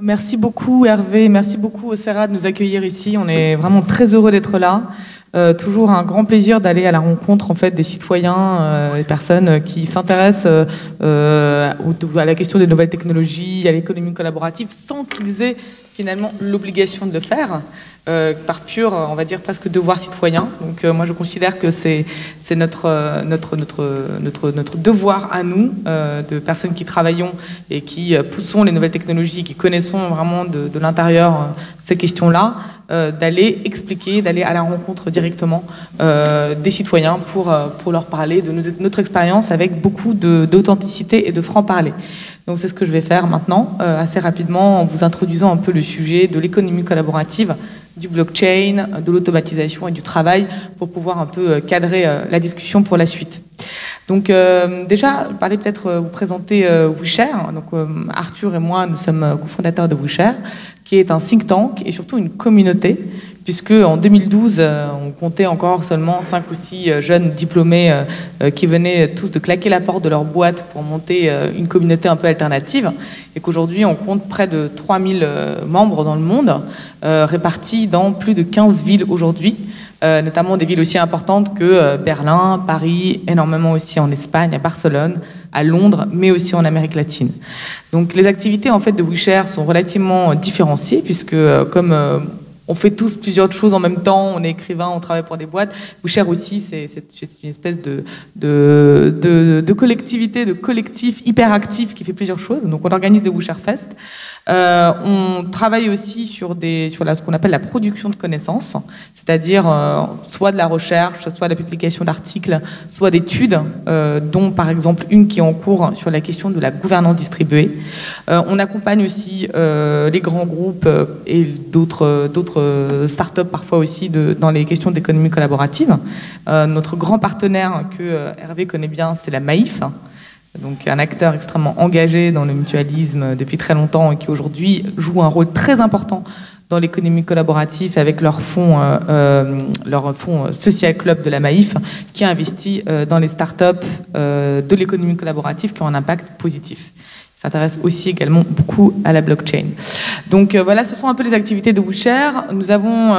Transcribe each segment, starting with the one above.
Merci beaucoup Hervé, merci beaucoup au CERA de nous accueillir ici. On est vraiment très heureux d'être là. Toujours un grand plaisir d'aller à la rencontre en fait des citoyens, des personnes qui s'intéressent à la question des nouvelles technologies, à l'économie collaborative, sans qu'ils aient finalement l'obligation de le faire, par pur, on va dire presque devoir citoyen. Donc moi je considère que c'est notre devoir à nous, de personnes qui travaillons et qui poussons les nouvelles technologies, qui connaissons vraiment de l'intérieur ces questions-là, d'aller expliquer, d'aller à la rencontre directement des citoyens pour leur parler de notre expérience avec beaucoup d'authenticité et de franc-parler. Donc c'est ce que je vais faire maintenant, assez rapidement, en vous introduisant un peu le sujet de l'économie collaborative, du blockchain, de l'automatisation et du travail, pour pouvoir un peu cadrer la discussion pour la suite. Donc déjà, parler peut-être vous présenter WeShare. Donc Arthur et moi, nous sommes cofondateurs de WeShare, qui est un think tank et surtout une communauté, puisque en 2012, on comptait encore seulement 5 ou 6 jeunes diplômés qui venaient tous de claquer la porte de leur boîte pour monter une communauté un peu alternative, et qu'aujourd'hui, on compte près de 3000 membres dans le monde, répartis dans plus de 15 villes aujourd'hui, notamment des villes aussi importantes que Berlin, Paris, énormément aussi en Espagne, à Barcelone, à Londres, mais aussi en Amérique latine. Donc les activités en fait de WeShare sont relativement différenciées, puisque comme on fait tous plusieurs choses en même temps, on est écrivain, on travaille pour des boîtes. WeShare aussi, c'est une espèce de collectivité, de collectif hyper actif qui fait plusieurs choses. Donc on organise des WeShare Fest. On travaille aussi sur ce qu'on appelle la production de connaissances, c'est-à-dire soit de la recherche, soit de la publication d'articles, soit d'études, dont par exemple une qui est en cours sur la question de la gouvernance distribuée. On accompagne aussi les grands groupes et d'autres startups parfois aussi dans les questions d'économie collaborative. Notre grand partenaire que Hervé connaît bien, c'est la Maïf. Donc un acteur extrêmement engagé dans le mutualisme depuis très longtemps et qui aujourd'hui joue un rôle très important dans l'économie collaborative avec leur fonds Social Club de la Maïf, qui investit dans les startups de l'économie collaborative qui ont un impact positif. S'intéresse aussi également beaucoup à la blockchain. Donc voilà, ce sont un peu les activités de WeShare. Nous avons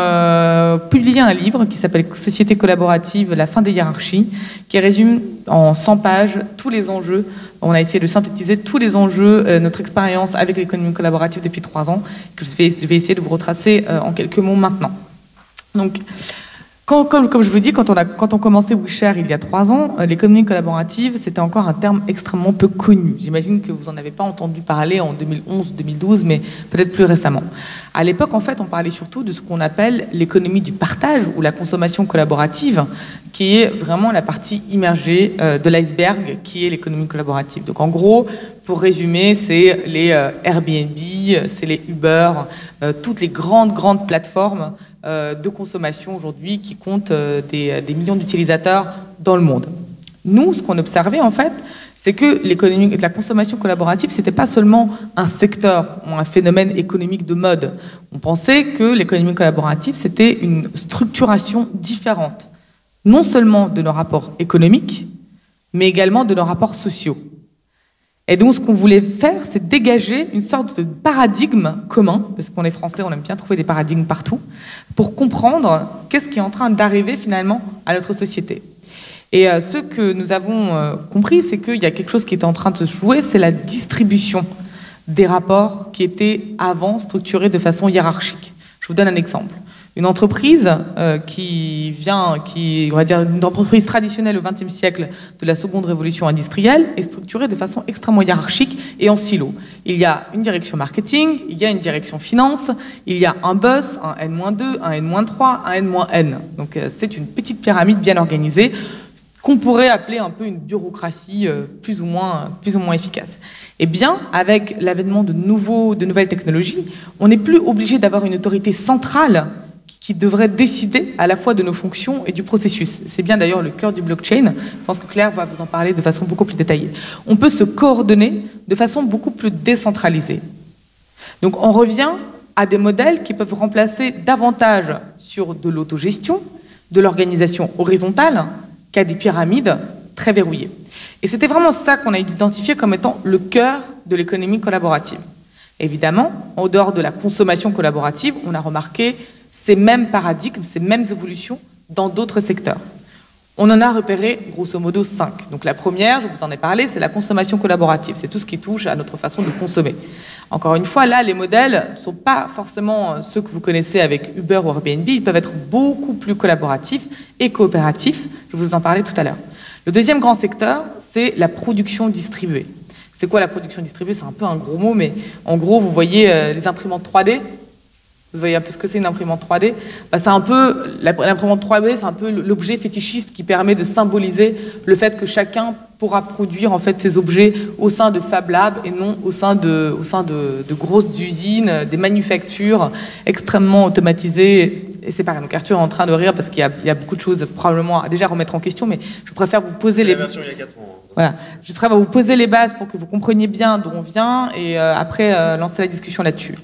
publié un livre qui s'appelle Société collaborative, la fin des hiérarchies, qui résume en 100 pages tous les enjeux. On a essayé de synthétiser tous les enjeux, notre expérience avec l'économie collaborative depuis 3 ans, que je vais essayer de vous retracer en quelques mots maintenant. Donc, comme je vous dis, quand on commençait WeShare il y a 3 ans, l'économie collaborative, c'était encore un terme extrêmement peu connu. J'imagine que vous n'en avez pas entendu parler en 2011-2012, mais peut-être plus récemment. À l'époque, en fait, on parlait surtout de ce qu'on appelle l'économie du partage ou la consommation collaborative, qui est vraiment la partie immergée de l'iceberg, qui est l'économie collaborative. Donc en gros, pour résumer, c'est les Airbnb, c'est les Uber, toutes les grandes plateformes de consommation aujourd'hui qui comptent des millions d'utilisateurs dans le monde. Nous, ce qu'on observait en fait, c'est que l'économie de la consommation collaborative, c'était pas seulement un secteur ou un phénomène économique de mode. On pensait que l'économie collaborative, c'était une structuration différente, non seulement de nos rapports économiques, mais également de nos rapports sociaux. Et donc, ce qu'on voulait faire, c'est dégager une sorte de paradigme commun, parce qu'on est français, on aime bien trouver des paradigmes partout, pour comprendre qu'est-ce qui est en train d'arriver finalement à notre société. Et ce que nous avons compris, c'est qu'il y a quelque chose qui est en train de se jouer, c'est la distribution des rapports qui étaient avant structurés de façon hiérarchique. Je vous donne un exemple. Une entreprise on va dire une entreprise traditionnelle au XXe siècle de la seconde révolution industrielle, est structurée de façon extrêmement hiérarchique et en silo. Il y a une direction marketing, il y a une direction finance, il y a un boss, un N-2, un N-3, un N-N. Donc c'est une petite pyramide bien organisée qu'on pourrait appeler un peu une bureaucratie plus ou moins efficace. Eh bien, avec l'avènement de nouvelles technologies, on n'est plus obligé d'avoir une autorité centrale qui devrait décider à la fois de nos fonctions et du processus. C'est bien d'ailleurs le cœur du blockchain. Je pense que Claire va vous en parler de façon beaucoup plus détaillée. On peut se coordonner de façon beaucoup plus décentralisée. Donc on revient à des modèles qui peuvent remplacer davantage sur de l'autogestion, de l'organisation horizontale, qu'à des pyramides très verrouillées. Et c'était vraiment ça qu'on a identifié comme étant le cœur de l'économie collaborative. Évidemment, en dehors de la consommation collaborative, on a remarqué ces mêmes paradigmes, ces mêmes évolutions dans d'autres secteurs. On en a repéré grosso modo 5. Donc la première, je vous en ai parlé, c'est la consommation collaborative. C'est tout ce qui touche à notre façon de consommer. Encore une fois, là, les modèles ne sont pas forcément ceux que vous connaissez avec Uber ou Airbnb. Ils peuvent être beaucoup plus collaboratifs et coopératifs. Je vais vous en parler tout à l'heure. Le deuxième grand secteur, c'est la production distribuée. C'est quoi la production distribuée? C'est un peu un gros mot, mais en gros, vous voyez les imprimantes 3D. Vous voyez un peu ce que c'est une imprimante 3D. C'est un peu, l'imprimante 3D, c'est un peu l'objet fétichiste qui permet de symboliser le fait que chacun pourra produire en fait ses objets au sein de Fab Labs et non au sein de grosses usines, des manufactures extrêmement automatisées. Et c'est pareil. Donc Arthur est en train de rire parce qu'il y a beaucoup de choses probablement à déjà remettre en question, mais je préfère vous poser les... la version il y a 4 ans. Voilà. Je préfère vous poser les bases pour que vous compreniez bien d'où on vient et après lancer la discussion là-dessus.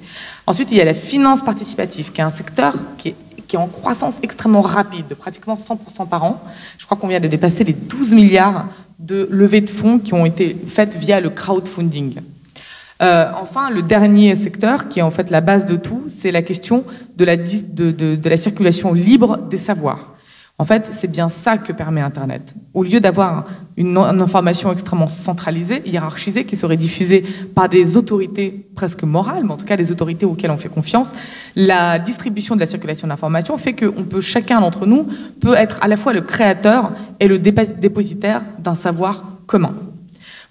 Ensuite, il y a la finance participative, qui est un secteur qui est en croissance extrêmement rapide, de pratiquement 100% par an. Je crois qu'on vient de dépasser les 12 milliards de levées de fonds qui ont été faites via le crowdfunding. Enfin, le dernier secteur, qui est en fait la base de tout, c'est la question de la circulation libre des savoirs. En fait, c'est bien ça que permet Internet. Au lieu d'avoir une information extrêmement centralisée, hiérarchisée, qui serait diffusée par des autorités presque morales, mais en tout cas des autorités auxquelles on fait confiance, la distribution de la circulation d'informations fait que chacun d'entre nous peut être à la fois le créateur et le dépositaire d'un savoir commun.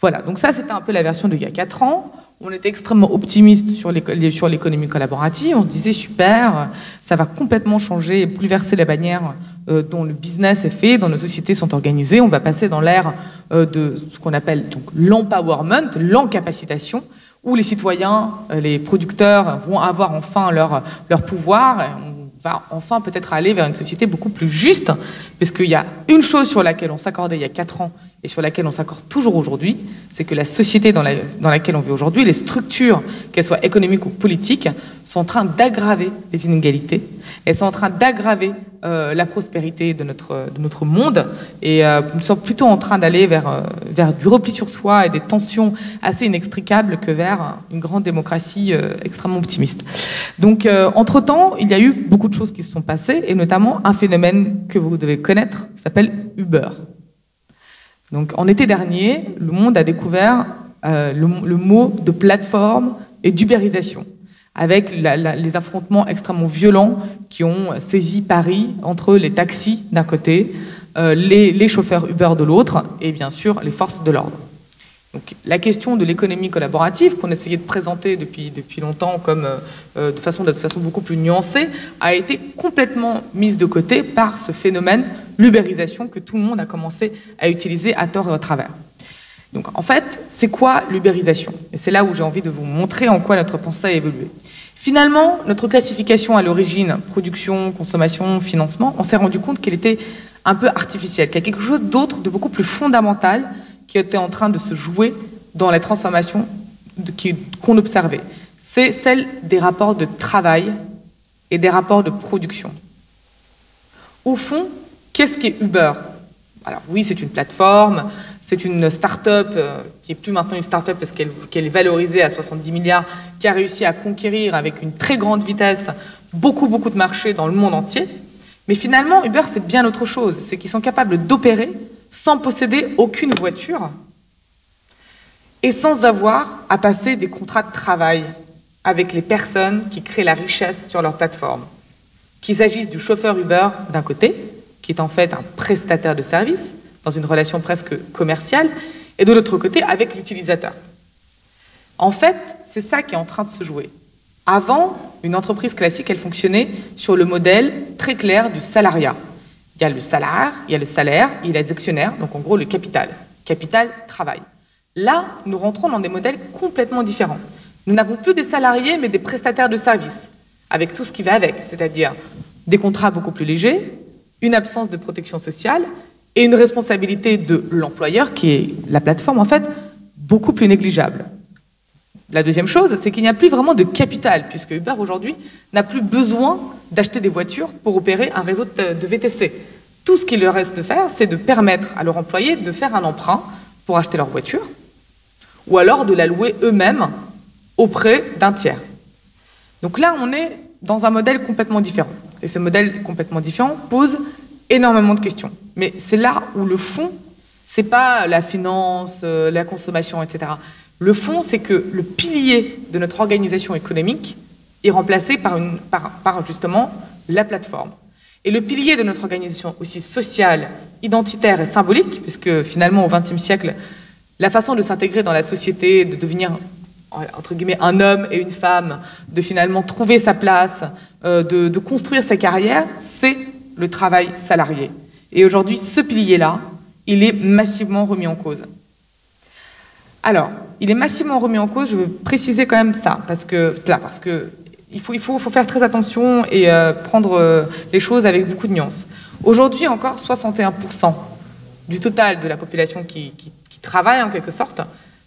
Voilà, donc ça c'était un peu la version d'il y a 4 ans. On était extrêmement optimiste sur l'économie collaborative. On se disait super, ça va complètement changer et bouleverser la manière dont le business est fait, dont nos sociétés sont organisées. On va passer dans l'ère de ce qu'on appelle donc l'empowerment, l'encapacitation, où les citoyens, les producteurs vont avoir enfin leur pouvoir. Et on va enfin peut-être aller vers une société beaucoup plus juste, parce qu'il y a une chose sur laquelle on s'accordait il y a 4 ans et sur laquelle on s'accorde toujours aujourd'hui, c'est que la société dans laquelle on vit aujourd'hui, les structures, qu'elles soient économiques ou politiques, sont en train d'aggraver les inégalités. Elles sont en train d'aggraver la prospérité de notre monde et nous sommes plutôt en train d'aller vers du repli sur soi et des tensions assez inextricables que vers une grande démocratie extrêmement optimiste. Donc, entre-temps, il y a eu beaucoup de choses qui se sont passées et notamment un phénomène que vous devez connaître qui s'appelle Uber. Donc, en été dernier, le monde a découvert le mot de plateforme et d'ubérisation, avec les affrontements extrêmement violents qui ont saisi Paris entre les taxis d'un côté, les chauffeurs Uber de l'autre, et bien sûr les forces de l'ordre. Donc, la question de l'économie collaborative, qu'on essayait de présenter depuis longtemps comme de façon beaucoup plus nuancée, a été complètement mise de côté par ce phénomène, l'ubérisation, que tout le monde a commencé à utiliser à tort et à travers. Donc en fait, c'est quoi l'ubérisation? Et c'est là où j'ai envie de vous montrer en quoi notre pensée a évolué. Finalement, notre classification à l'origine, production, consommation, financement, on s'est rendu compte qu'elle était un peu artificielle, qu'il y a quelque chose d'autre, de beaucoup plus fondamental, qui était en train de se jouer dans les transformations qu'on observait. C'est celle des rapports de travail et des rapports de production. Au fond, qu'est-ce qu'est Uber? Alors oui, c'est une plateforme, c'est une start-up qui n'est plus maintenant une start-up parce qu'elle est valorisée à 70 milliards, qui a réussi à conquérir avec une très grande vitesse beaucoup de marchés dans le monde entier. Mais finalement, Uber, c'est bien autre chose. C'est qu'ils sont capables d'opérer sans posséder aucune voiture et sans avoir à passer des contrats de travail avec les personnes qui créent la richesse sur leur plateforme. Qu'il s'agisse du chauffeur Uber d'un côté, qui est en fait un prestataire de service, dans une relation presque commerciale, et de l'autre côté, avec l'utilisateur. En fait, c'est ça qui est en train de se jouer. Avant, une entreprise classique, elle fonctionnait sur le modèle très clair du salariat. Il y a le salaire, il y a les actionnaires, donc en gros le capital. Capital, travail. Là, nous rentrons dans des modèles complètement différents. Nous n'avons plus des salariés, mais des prestataires de services, avec tout ce qui va avec, c'est-à-dire des contrats beaucoup plus légers, une absence de protection sociale et une responsabilité de l'employeur, qui est la plateforme, en fait, beaucoup plus négligeable. La deuxième chose, c'est qu'il n'y a plus vraiment de capital, puisque Uber, aujourd'hui, n'a plus besoin d'acheter des voitures pour opérer un réseau de VTC. Tout ce qu'il leur reste de faire, c'est de permettre à leurs employés de faire un emprunt pour acheter leur voiture, ou alors de la louer eux-mêmes auprès d'un tiers. Donc là, on est dans un modèle complètement différent. Et ce modèle complètement différent pose énormément de questions. Mais c'est là où le fond, c'est pas la finance, la consommation, etc. Le fond, c'est que le pilier de notre organisation économique est remplacé par justement la plateforme. Et le pilier de notre organisation aussi sociale, identitaire et symbolique, puisque finalement au XXe siècle, la façon de s'intégrer dans la société, de devenir entre guillemets un homme et une femme, de finalement trouver sa place, de construire sa carrière, c'est le travail salarié. Et aujourd'hui, ce pilier-là, il est massivement remis en cause. Alors, il est massivement remis en cause, je veux préciser quand même ça, parce que il faut faire très attention et prendre les choses avec beaucoup de nuances. Aujourd'hui encore, 61% du total de la population qui travaille en quelque sorte,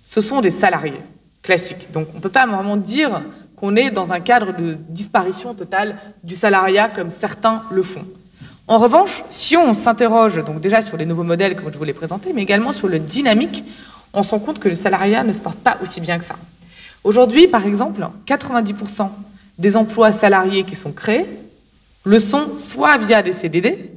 ce sont des salariés classiques. Donc on ne peut pas vraiment dire qu'on est dans un cadre de disparition totale du salariat comme certains le font. En revanche, si on s'interroge donc déjà sur les nouveaux modèles comme je vous l'ai présenté, mais également sur le dynamique, on se rend compte que le salariat ne se porte pas aussi bien que ça. Aujourd'hui, par exemple, 90% des emplois salariés qui sont créés le sont soit via des CDD,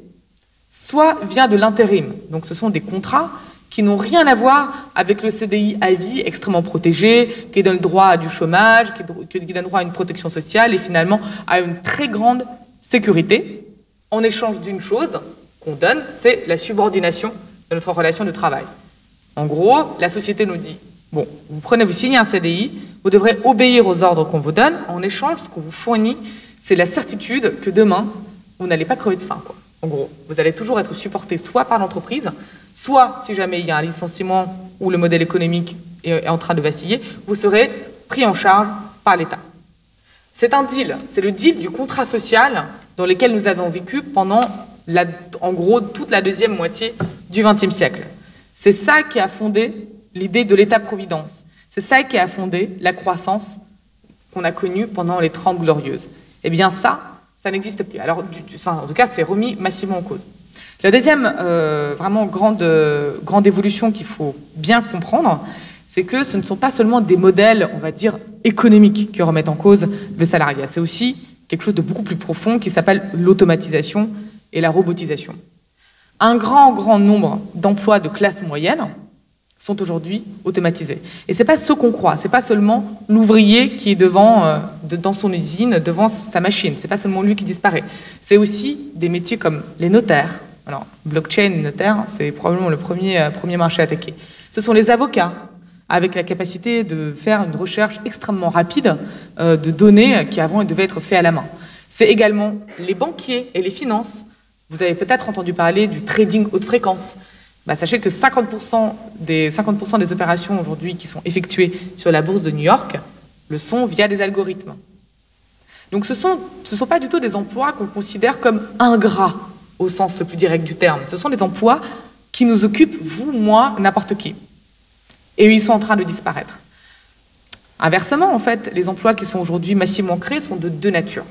soit via de l'intérim. Donc ce sont des contrats qui n'ont rien à voir avec le CDI à vie extrêmement protégé, qui donne droit à du chômage, qui donne droit à une protection sociale et finalement à une très grande sécurité, en échange d'une chose qu'on donne, c'est la subordination de notre relation de travail. En gros, la société nous dit, bon, vous signez un CDI, vous devrez obéir aux ordres qu'on vous donne, en échange, ce qu'on vous fournit, c'est la certitude que demain, vous n'allez pas crever de faim, quoi. En gros, vous allez toujours être supporté soit par l'entreprise, soit, si jamais il y a un licenciement ou le modèle économique est en train de vaciller, vous serez pris en charge par l'État. C'est un deal, c'est le deal du contrat social dans lequel nous avons vécu pendant, en gros, toute la deuxième moitié du XXe siècle. C'est ça qui a fondé l'idée de l'État-providence. C'est ça qui a fondé la croissance qu'on a connue pendant les 30 glorieuses. Eh bien ça n'existe plus. Alors, en tout cas, c'est remis massivement en cause. La deuxième vraiment grande évolution qu'il faut bien comprendre, c'est que ce ne sont pas seulement des modèles, on va dire, économiques qui remettent en cause le salariat. C'est aussi quelque chose de beaucoup plus profond qui s'appelle l'automatisation et la robotisation. Un grand nombre d'emplois de classe moyenne sont aujourd'hui automatisés. Et ce n'est pas ce qu'on croit, ce n'est pas seulement l'ouvrier qui est dans son usine, devant sa machine, ce n'est pas seulement lui qui disparaît. C'est aussi des métiers comme les notaires. Alors, blockchain et notaire, c'est probablement le premier marché attaqué. Ce sont les avocats, avec la capacité de faire une recherche extrêmement rapide de données qui avant devaient être faites à la main. C'est également les banquiers et les finances. Vous avez peut-être entendu parler du trading haute fréquence. Sachez que 50% des opérations aujourd'hui qui sont effectuées sur la bourse de New York le sont via des algorithmes. Donc ce sont pas du tout des emplois qu'on considère comme ingrats au sens le plus direct du terme. Ce sont des emplois qui nous occupent, vous, moi, n'importe qui. Et ils sont en train de disparaître. Inversement, en fait, les emplois qui sont aujourd'hui massivement créés sont de deux natures.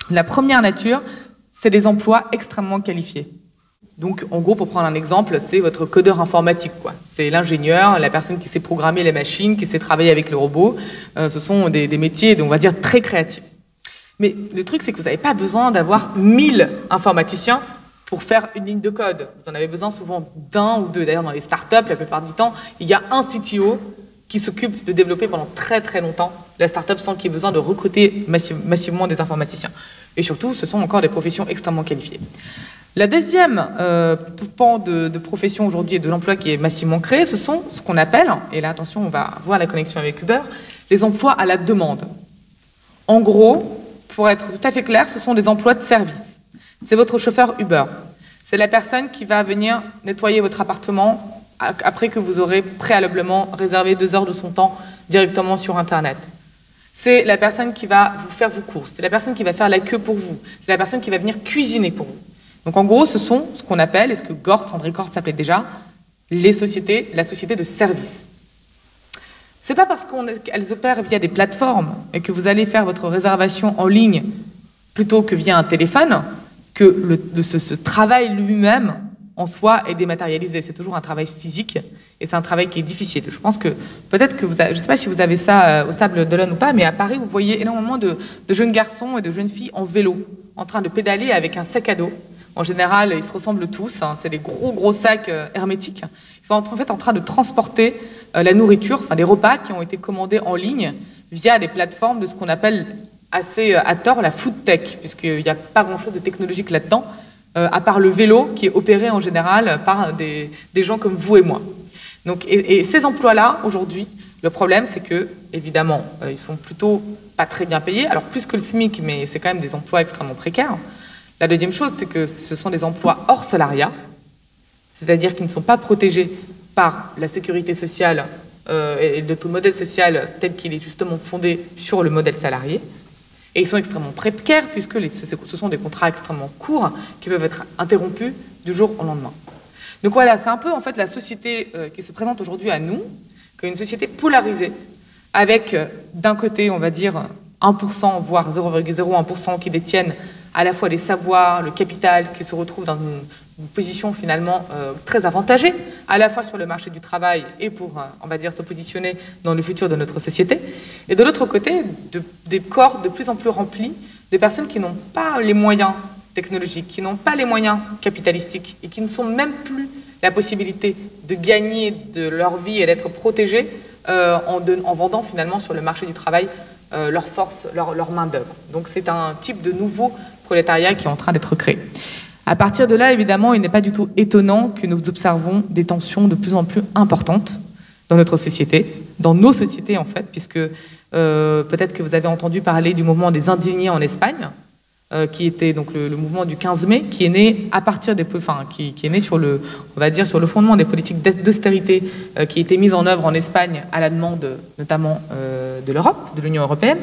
La première nature, c'est des emplois extrêmement qualifiés. Donc, en gros, pour prendre un exemple, c'est votre codeur informatique, quoi. C'est l'ingénieur, la personne qui sait programmer les machines, qui sait travailler avec le robot. Ce sont des métiers, on va dire, très créatifs. Mais le truc, c'est que vous n'avez pas besoin d'avoir 1000 informaticiens pour faire une ligne de code. Vous en avez besoin souvent d'un ou deux. D'ailleurs, dans les startups, la plupart du temps, il y a un CTO qui s'occupe de développer pendant très longtemps la startup sans qu'il y ait besoin de recruter massivement des informaticiens. Et surtout, ce sont encore des professions extrêmement qualifiées. La deuxième pan de profession aujourd'hui et de l'emploi qui est massivement créé, ce sont ce qu'on appelle, et là attention, on va voir la connexion avec Uber, les emplois à la demande. En gros, pour être tout à fait clair, ce sont des emplois de service. C'est votre chauffeur Uber. C'est la personne qui va venir nettoyer votre appartement après que vous aurez préalablement réservé 2 heures de son temps directement sur Internet. C'est la personne qui va vous faire vos courses. C'est la personne qui va faire la queue pour vous. C'est la personne qui va venir cuisiner pour vous. Donc en gros, ce sont ce qu'on appelle, et ce que André Gortz s'appelait déjà, la société de service. C'est pas parce qu'elles opèrent via des plateformes et que vous allez faire votre réservation en ligne plutôt que via un téléphone que ce travail lui-même en soi est dématérialisé. C'est toujours un travail physique et c'est un travail qui est difficile. Je pense que peut-être que je ne sais pas si vous avez ça au Sable d'Olonne ou pas, mais à Paris, vous voyez énormément de jeunes garçons et de jeunes filles en vélo, en train de pédaler avec un sac à dos. En général, ils se ressemblent tous. Hein, c'est des gros sacs hermétiques. Ils sont en fait en train de transporter la nourriture, enfin des repas qui ont été commandés en ligne via des plateformes de ce qu'on appelle assez à tort la food tech, puisqu'il n'y a pas grand-chose de technologique là-dedans, à part le vélo qui est opéré en général par des gens comme vous et moi. Donc, et ces emplois-là, aujourd'hui, le problème, c'est que, évidemment, ils sont plutôt pas très bien payés, alors plus que le SMIC, mais c'est quand même des emplois extrêmement précaires. La deuxième chose, c'est que ce sont des emplois hors salariat, c'est-à-dire qu'ils ne sont pas protégés par la sécurité sociale et notre modèle social tel qu'il est justement fondé sur le modèle salarié. Et ils sont extrêmement précaires puisque ce sont des contrats extrêmement courts qui peuvent être interrompus du jour au lendemain. Donc voilà, c'est un peu en fait la société qui se présente aujourd'hui à nous, une société polarisée, avec d'un côté, on va dire, 1%, voire 0,01% qui détiennent à la fois les savoirs, le capital, qui se retrouvent dans une position finalement très avantagée, à la fois sur le marché du travail et pour, on va dire, se positionner dans le futur de notre société. Et de l'autre côté, des corps de plus en plus remplis de personnes qui n'ont pas les moyens technologiques, qui n'ont pas les moyens capitalistiques et qui ne sont même plus la possibilité de gagner de leur vie et d'être protégés en vendant finalement sur le marché du travail leur force, leur main-d'œuvre. Donc c'est un type de nouveau prolétariat qui est en train d'être créé. À partir de là, évidemment, il n'est pas du tout étonnant que nous observons des tensions de plus en plus importantes dans notre société, dans nos sociétés en fait, puisque peut-être que vous avez entendu parler du mouvement des indignés en Espagne, qui était donc le mouvement du 15 mai, qui est né à partir des, qui est né sur le, on va dire, sur le fondement des politiques d'austérité qui étaient mises en œuvre en Espagne à la demande notamment de l'Europe, de l'Union européenne.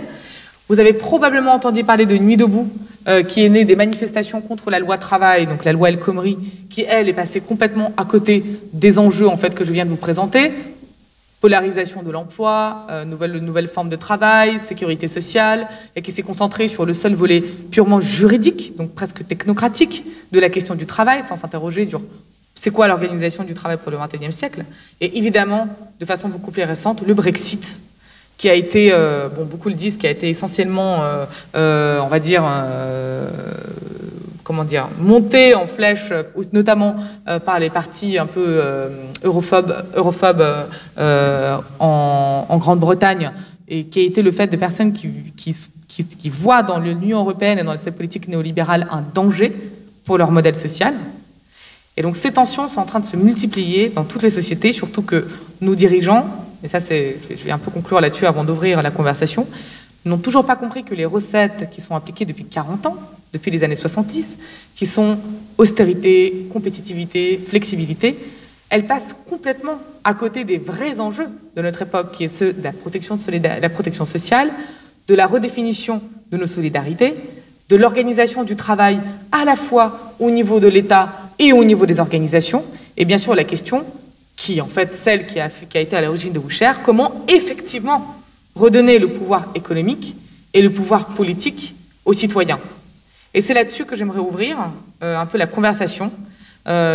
Vous avez probablement entendu parler de Nuit debout, qui est née des manifestations contre la loi travail, donc la loi El Khomri, qui elle est passée complètement à côté des enjeux en fait que je viens de vous présenter. Polarisation de l'emploi, nouvelle forme de travail, sécurité sociale, et qui s'est concentrée sur le seul volet purement juridique, donc presque technocratique, de la question du travail, sans s'interroger sur c'est quoi l'organisation du travail pour le XXIe siècle. Et évidemment, de façon beaucoup plus récente, le Brexit, qui a été, bon, beaucoup le disent, qui a été essentiellement, on va dire, comment dire, monté en flèche, notamment par les partis un peu europhobes en Grande-Bretagne, et qui a été le fait de personnes qui voient dans l'Union européenne et dans cette politique néolibérale un danger pour leur modèle social. Et donc ces tensions sont en train de se multiplier dans toutes les sociétés, surtout que nos dirigeants, et ça je vais un peu conclure là-dessus avant d'ouvrir la conversation, n'ont toujours pas compris que les recettes qui sont appliquées depuis 40 ans, depuis les années 70, qui sont austérité, compétitivité, flexibilité, elles passent complètement à côté des vrais enjeux de notre époque, qui est ceux de la protection sociale, de la redéfinition de nos solidarités, de l'organisation du travail à la fois au niveau de l'État et au niveau des organisations, et bien sûr la question qui, en fait, celle qui a été à l'origine de Boucher, comment effectivement redonner le pouvoir économique et le pouvoir politique aux citoyens. Et c'est là-dessus que j'aimerais ouvrir un peu la conversation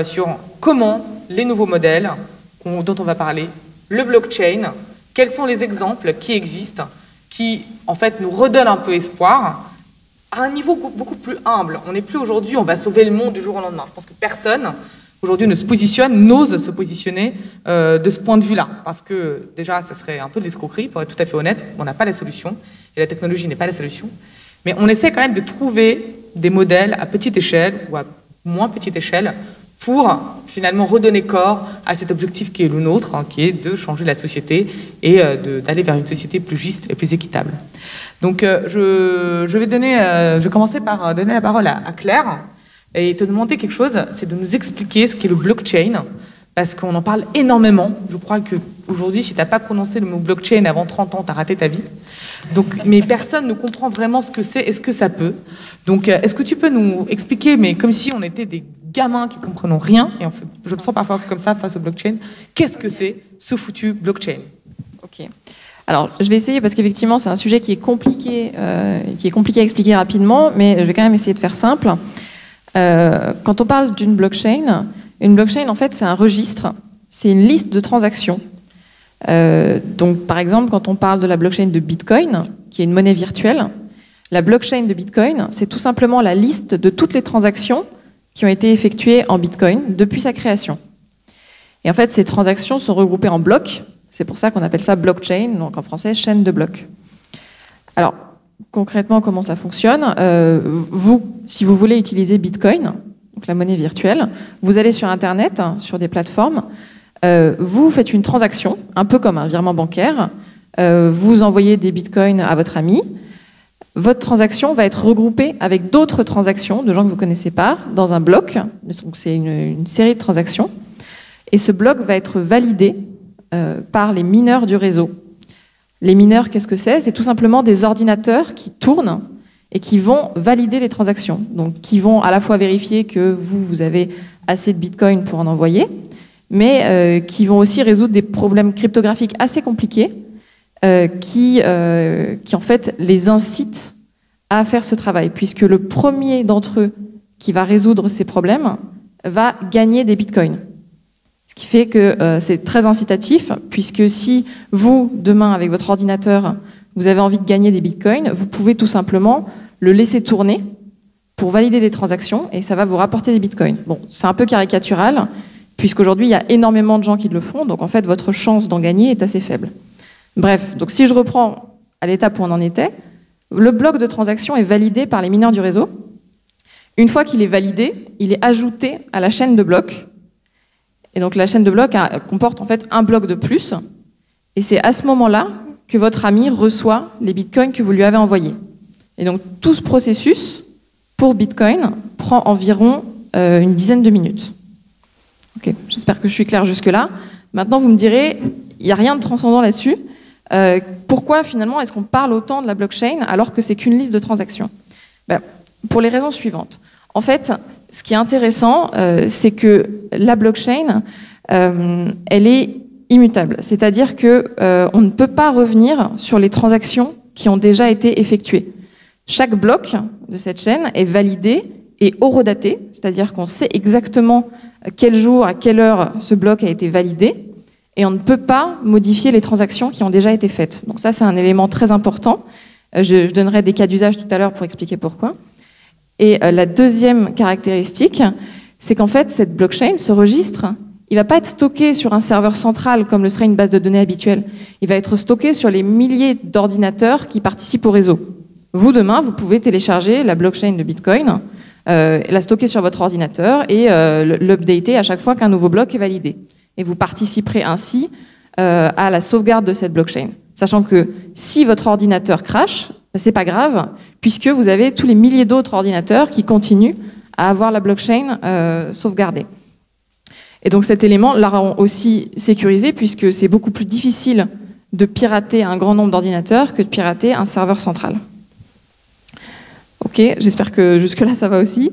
sur comment les nouveaux modèles dont on va parler, le blockchain, quels sont les exemples qui existent, qui en fait nous redonnent un peu espoir à un niveau beaucoup plus humble. On n'est plus aujourd'hui, on va sauver le monde du jour au lendemain. Je pense que personne aujourd'hui n'ose se positionner de ce point de vue-là. Parce que déjà, ça serait un peu de l'escroquerie, pour être tout à fait honnête. On n'a pas la solution, et la technologie n'est pas la solution. Mais on essaie quand même de trouver des modèles à petite échelle, ou à moins petite échelle, pour finalement redonner corps à cet objectif qui est le nôtre, hein, qui est de changer la société et d'aller vers une société plus juste et plus équitable. Donc je vais commencer par donner la parole à Claire, et te demander quelque chose, c'est de nous expliquer ce qu'est le blockchain, parce qu'on en parle énormément. Je crois qu'aujourd'hui, si tu n'as pas prononcé le mot blockchain avant 30 ans, tu as raté ta vie. Donc, mais personne ne comprend vraiment ce que c'est et ce que ça peut. Donc, est-ce que tu peux nous expliquer, mais comme si on était des gamins qui ne comprenons rien, et je me sens parfois comme ça face au blockchain, qu'est-ce que c'est ce foutu blockchain? Ok. Alors, je vais essayer, parce qu'effectivement, c'est un sujet qui est compliqué à expliquer rapidement, mais je vais quand même essayer de faire simple. Quand on parle d'une blockchain, Une blockchain, en fait, c'est un registre, c'est une liste de transactions. Donc, par exemple, quand on parle de la blockchain de Bitcoin, qui est une monnaie virtuelle, la blockchain de Bitcoin, c'est tout simplement la liste de toutes les transactions qui ont été effectuées en Bitcoin depuis sa création. Et en fait, ces transactions sont regroupées en blocs. C'est pour ça qu'on appelle ça blockchain, donc en français, chaîne de blocs. Alors, concrètement, comment ça fonctionne? Si vous voulez utiliser Bitcoin, donc la monnaie virtuelle, vous allez sur Internet, sur des plateformes, vous faites une transaction, un peu comme un virement bancaire, vous envoyez des Bitcoins à votre ami. Votre transaction va être regroupée avec d'autres transactions de gens que vous ne connaissez pas dans un bloc. Donc c'est une série de transactions. Et ce bloc va être validé par les mineurs du réseau. Les mineurs, qu'est-ce que c'est? C'est tout simplement des ordinateurs qui tournent et qui vont valider les transactions. Donc qui vont à la fois vérifier que vous avez assez de Bitcoin pour en envoyer, mais qui vont aussi résoudre des problèmes cryptographiques assez compliqués qui en fait les incitent à faire ce travail, puisque le premier d'entre eux qui va résoudre ces problèmes va gagner des bitcoins. Ce qui fait que c'est très incitatif, puisque si vous, demain, avec votre ordinateur, vous avez envie de gagner des bitcoins, vous pouvez tout simplement le laisser tourner pour valider des transactions, et ça va vous rapporter des bitcoins. Bon, c'est un peu caricatural, puisqu'aujourd'hui, il y a énormément de gens qui le font, donc en fait, votre chance d'en gagner est assez faible. Bref, donc si je reprends à l'étape où on en était, le bloc de transaction est validé par les mineurs du réseau. Une fois qu'il est validé, il est ajouté à la chaîne de blocs. Et donc la chaîne de blocs comporte en fait un bloc de plus. Et c'est à ce moment-là que votre ami reçoit les bitcoins que vous lui avez envoyés. Et donc tout ce processus, pour Bitcoin, prend environ une dizaine de minutes. Ok, j'espère que je suis claire jusque-là. Maintenant, vous me direz, il n'y a rien de transcendant là-dessus. Pourquoi finalement est-ce qu'on parle autant de la blockchain alors que c'est qu'une liste de transactions? Pour les raisons suivantes. En fait, ce qui est intéressant, c'est que la blockchain, elle est immutable. C'est-à-dire qu'on ne peut pas revenir sur les transactions qui ont déjà été effectuées. Chaque bloc de cette chaîne est validé et horodaté, c'est-à-dire qu'on sait exactement quel jour, à quelle heure ce bloc a été validé. Et on ne peut pas modifier les transactions qui ont déjà été faites. Donc ça, c'est un élément très important. Je donnerai des cas d'usage tout à l'heure pour expliquer pourquoi. Et la deuxième caractéristique, c'est qu'en fait, cette blockchain, ce registre, il ne va pas être stocké sur un serveur central comme le serait une base de données habituelle. Il va être stocké sur les milliers d'ordinateurs qui participent au réseau. Vous, demain, vous pouvez télécharger la blockchain de Bitcoin, la stocker sur votre ordinateur et l'updater à chaque fois qu'un nouveau bloc est validé. Et vous participerez ainsi à la sauvegarde de cette blockchain. Sachant que si votre ordinateur crash, c'est pas grave, puisque vous avez tous les milliers d'autres ordinateurs qui continuent à avoir la blockchain sauvegardée. Et donc cet élément la rend aussi sécurisée, puisque c'est beaucoup plus difficile de pirater un grand nombre d'ordinateurs que de pirater un serveur central. Ok, j'espère que jusque-là ça va aussi.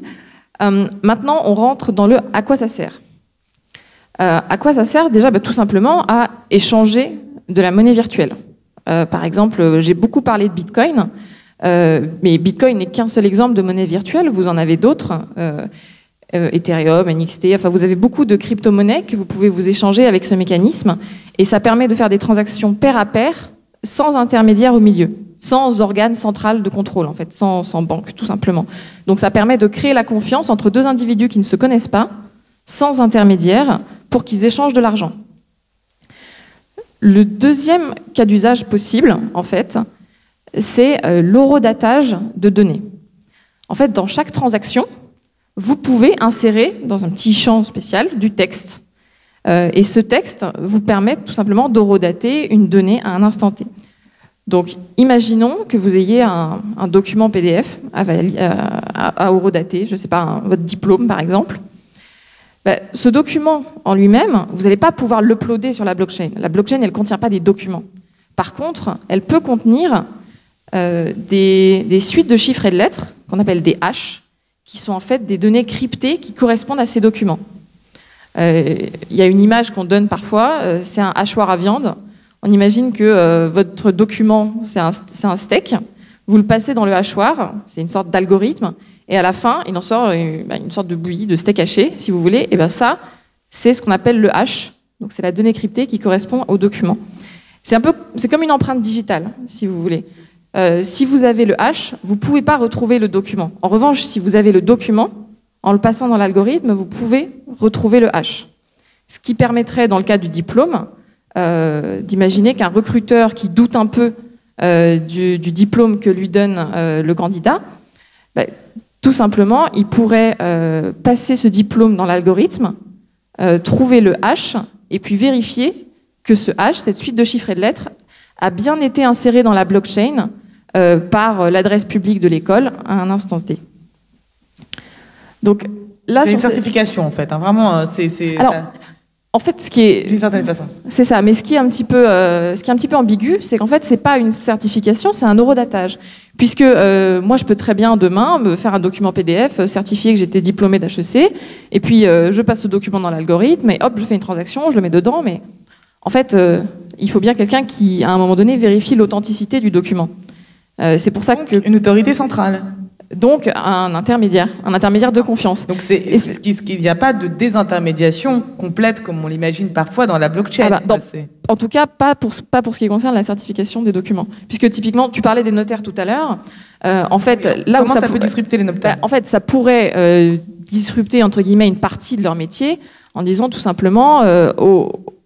Maintenant, on rentre dans le « à quoi ça sert ». À quoi ça sert? Déjà, tout simplement à échanger de la monnaie virtuelle. Par exemple, j'ai beaucoup parlé de Bitcoin, mais Bitcoin n'est qu'un seul exemple de monnaie virtuelle. Vous en avez d'autres, Ethereum, NXT, enfin vous avez beaucoup de crypto-monnaies que vous pouvez vous échanger avec ce mécanisme, et ça permet de faire des transactions pair à pair, sans intermédiaire au milieu, sans organe central de contrôle, en fait, sans banque, tout simplement. Donc ça permet de créer la confiance entre deux individus qui ne se connaissent pas, sans intermédiaire, pour qu'ils échangent de l'argent. Le deuxième cas d'usage possible, en fait, c'est l'horodatage de données. En fait, dans chaque transaction, vous pouvez insérer dans un petit champ spécial du texte. Et ce texte vous permet tout simplement d'horodater une donnée à un instant T. Donc, imaginons que vous ayez un document PDF à horodater, je ne sais pas, votre diplôme par exemple. Ce document en lui-même, vous n'allez pas pouvoir l'uploader sur la blockchain. La blockchain, elle ne contient pas des documents. Par contre, elle peut contenir des suites de chiffres et de lettres, qu'on appelle des hashes, qui sont en fait des données cryptées qui correspondent à ces documents. Il y a une image qu'on donne parfois, c'est un hachoir à viande. On imagine que votre document, c'est un steak. Vous le passez dans le hachoir, c'est une sorte d'algorithme, Et à la fin, il en sort une sorte de bouillie, de steak haché, si vous voulez. Et bien ça, c'est ce qu'on appelle le hash. Donc c'est la donnée cryptée qui correspond au document. C'est comme une empreinte digitale, si vous voulez. Si vous avez le hash, vous ne pouvez pas retrouver le document. En revanche, si vous avez le document, en le passant dans l'algorithme, vous pouvez retrouver le hash. Ce qui permettrait, dans le cas du diplôme, d'imaginer qu'un recruteur qui doute un peu du diplôme que lui donne le candidat, tout simplement, il pourrait passer ce diplôme dans l'algorithme, trouver le hash, et puis vérifier que ce hash, cette suite de chiffres et de lettres, a bien été inséré dans la blockchain par l'adresse publique de l'école à un instant T. Donc là, c'est une certification en fait, hein, vraiment. Alors, en fait, ce qui est d'une certaine façon. C'est ça, mais ce qui est un petit peu ambigu, c'est qu'en fait, c'est pas une certification, c'est un horodatage. Puisque moi, je peux très bien demain me faire un document PDF, certifier que j'étais diplômée d'HEC, et puis je passe ce document dans l'algorithme, et hop, je fais une transaction, je le mets dedans, mais en fait, il faut bien quelqu'un qui, à un moment donné, vérifie l'authenticité du document. C'est pour ça que... Une autorité centrale. Donc, un intermédiaire de confiance. Donc, il n'y a pas de désintermédiation complète, comme on l'imagine parfois dans la blockchain. En tout cas, pas pour ce qui concerne la certification des documents. Puisque, typiquement, tu parlais des notaires tout à l'heure. En fait, là où ça peut disrupter les notaires? En fait, ça pourrait disrupter, entre guillemets, une partie de leur métier en disant tout simplement...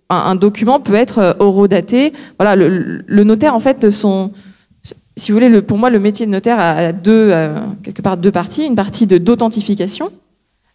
un document peut être horodaté. Voilà, le notaire, en fait, si vous voulez, pour moi, le métier de notaire a quelque part deux parties. Une partie d'authentification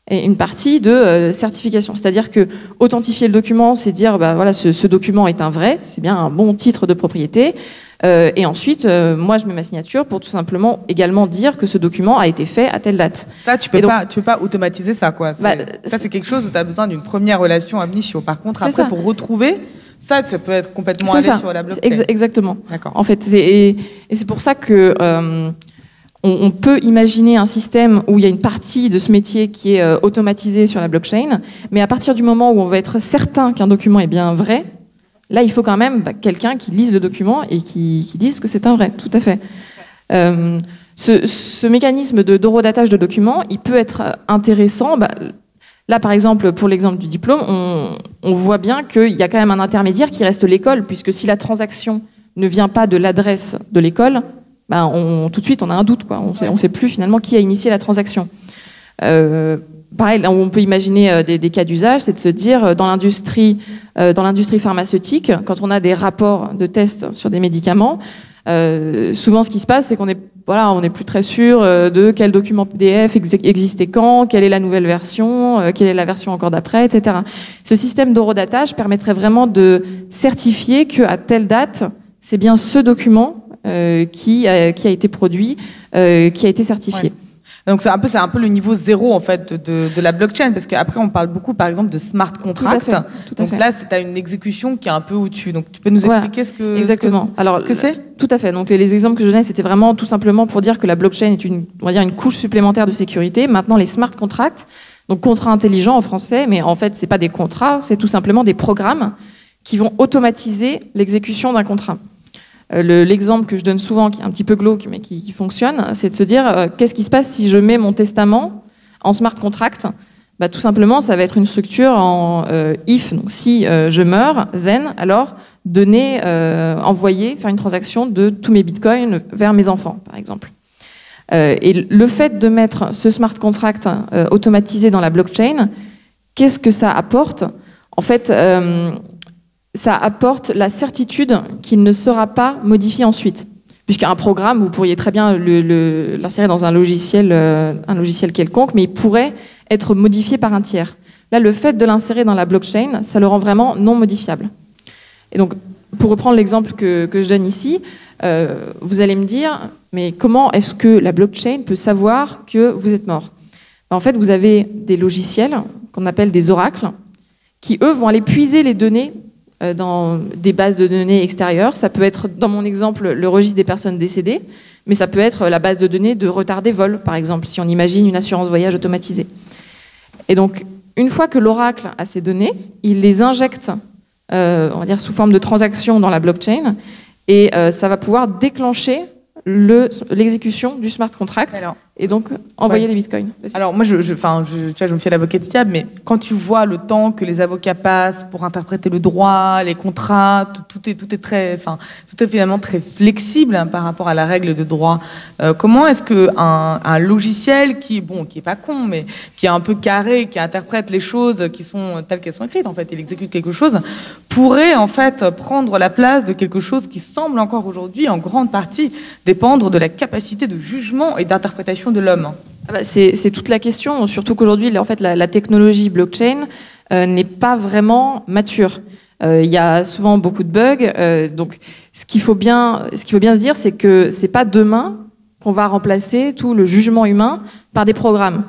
et une partie de certification. C'est-à-dire que authentifier le document, c'est dire, voilà, ce document est un vrai, c'est bien un bon titre de propriété. Et ensuite, moi, je mets ma signature pour tout simplement également dire que ce document a été fait à telle date. Ça, tu peux pas automatiser ça, quoi. Ça, c'est quelque chose où tu as besoin d'une première relation ab initio. Par contre, après, pour retrouver, ça peut être complètement allé sur la blockchain. Exactement. D'accord. En fait, et c'est pour ça que on peut imaginer un système où il y a une partie de ce métier qui est automatisée sur la blockchain, mais à partir du moment où on va être certain qu'un document est bien vrai, là, il faut quand même quelqu'un qui lise le document et qui dise que c'est un vrai, tout à fait. Ce mécanisme d'horodatage de documents, il peut être intéressant. Là, par exemple, pour l'exemple du diplôme, on voit bien qu'il y a quand même un intermédiaire qui reste l'école, puisque si la transaction ne vient pas de l'adresse de l'école, tout de suite, on a un doute, quoi. On ne sait plus finalement qui a initié la transaction. Pareil, on peut imaginer des cas d'usage, c'est de se dire dans l'industrie pharmaceutique, quand on a des rapports de tests sur des médicaments, souvent ce qui se passe, c'est qu'on n'est plus très sûr de quel document PDF existait quand, quelle est la nouvelle version, quelle est la version encore d'après, etc. Ce système d'horodatage permettrait vraiment de certifier qu'à telle date, c'est bien ce document qui a été produit, qui a été certifié. Ouais. Donc c'est un peu le niveau zéro en fait de la blockchain, parce qu'après on parle beaucoup par exemple de smart contract. Tout à fait. Donc là c'est une exécution qui est un peu au-dessus. Donc tu peux nous expliquer ce que c'est? Tout à fait. Donc les exemples que je donnais, c'était vraiment tout simplement pour dire que la blockchain est une couche supplémentaire de sécurité. Maintenant les smart contracts, donc contrats intelligents en français, mais en fait c'est pas des contrats, c'est tout simplement des programmes qui vont automatiser l'exécution d'un contrat. L'exemple que je donne souvent, qui est un petit peu glauque, mais qui fonctionne, c'est de se dire qu'est-ce qui se passe si je mets mon testament en smart contract? Tout simplement, ça va être une structure en if, donc si je meurs, then, alors donner, envoyer, faire une transaction de tous mes bitcoins vers mes enfants, par exemple. Et le fait de mettre ce smart contract automatisé dans la blockchain, qu'est-ce que ça apporte? En fait, ça apporte la certitude qu'il ne sera pas modifié ensuite. Puisqu'un programme, vous pourriez très bien l'insérer dans un logiciel quelconque, mais il pourrait être modifié par un tiers. Là, le fait de l'insérer dans la blockchain, ça le rend vraiment non modifiable. Et donc, pour reprendre l'exemple que je donne ici, vous allez me dire, mais comment est-ce que la blockchain peut savoir que vous êtes mort? En fait, vous avez des logiciels qu'on appelle des oracles, qui, eux, vont aller puiser les données dans des bases de données extérieures. Ça peut être, dans mon exemple, le registre des personnes décédées, mais ça peut être la base de données de retard des vols, par exemple, si on imagine une assurance voyage automatisée. Et donc, une fois que l'oracle a ces données, il les injecte, on va dire, sous forme de transaction dans la blockchain, et ça va pouvoir déclencher l'exécution du smart contract et donc envoyer des bitcoins. Alors moi, tu vois, je me fais l'avocat du diable, mais quand tu vois le temps que les avocats passent pour interpréter le droit, les contrats, tout est finalement très flexible hein, par rapport à la règle de droit. Comment est-ce que un logiciel qui est pas con, mais qui est un peu carré, qui interprète les choses qui sont telles qu'elles sont écrites, en fait, il exécute quelque chose, pourrait en fait prendre la place de quelque chose qui semble encore aujourd'hui en grande partie dépendre de la capacité de jugement et d'interprétation de l'homme. C'est toute la question, surtout qu'aujourd'hui, en fait, la technologie blockchain n'est pas vraiment mature. Il y a souvent beaucoup de bugs. Donc, ce qu'il faut bien se dire, c'est que c'est pas demain qu'on va remplacer tout le jugement humain par des programmes.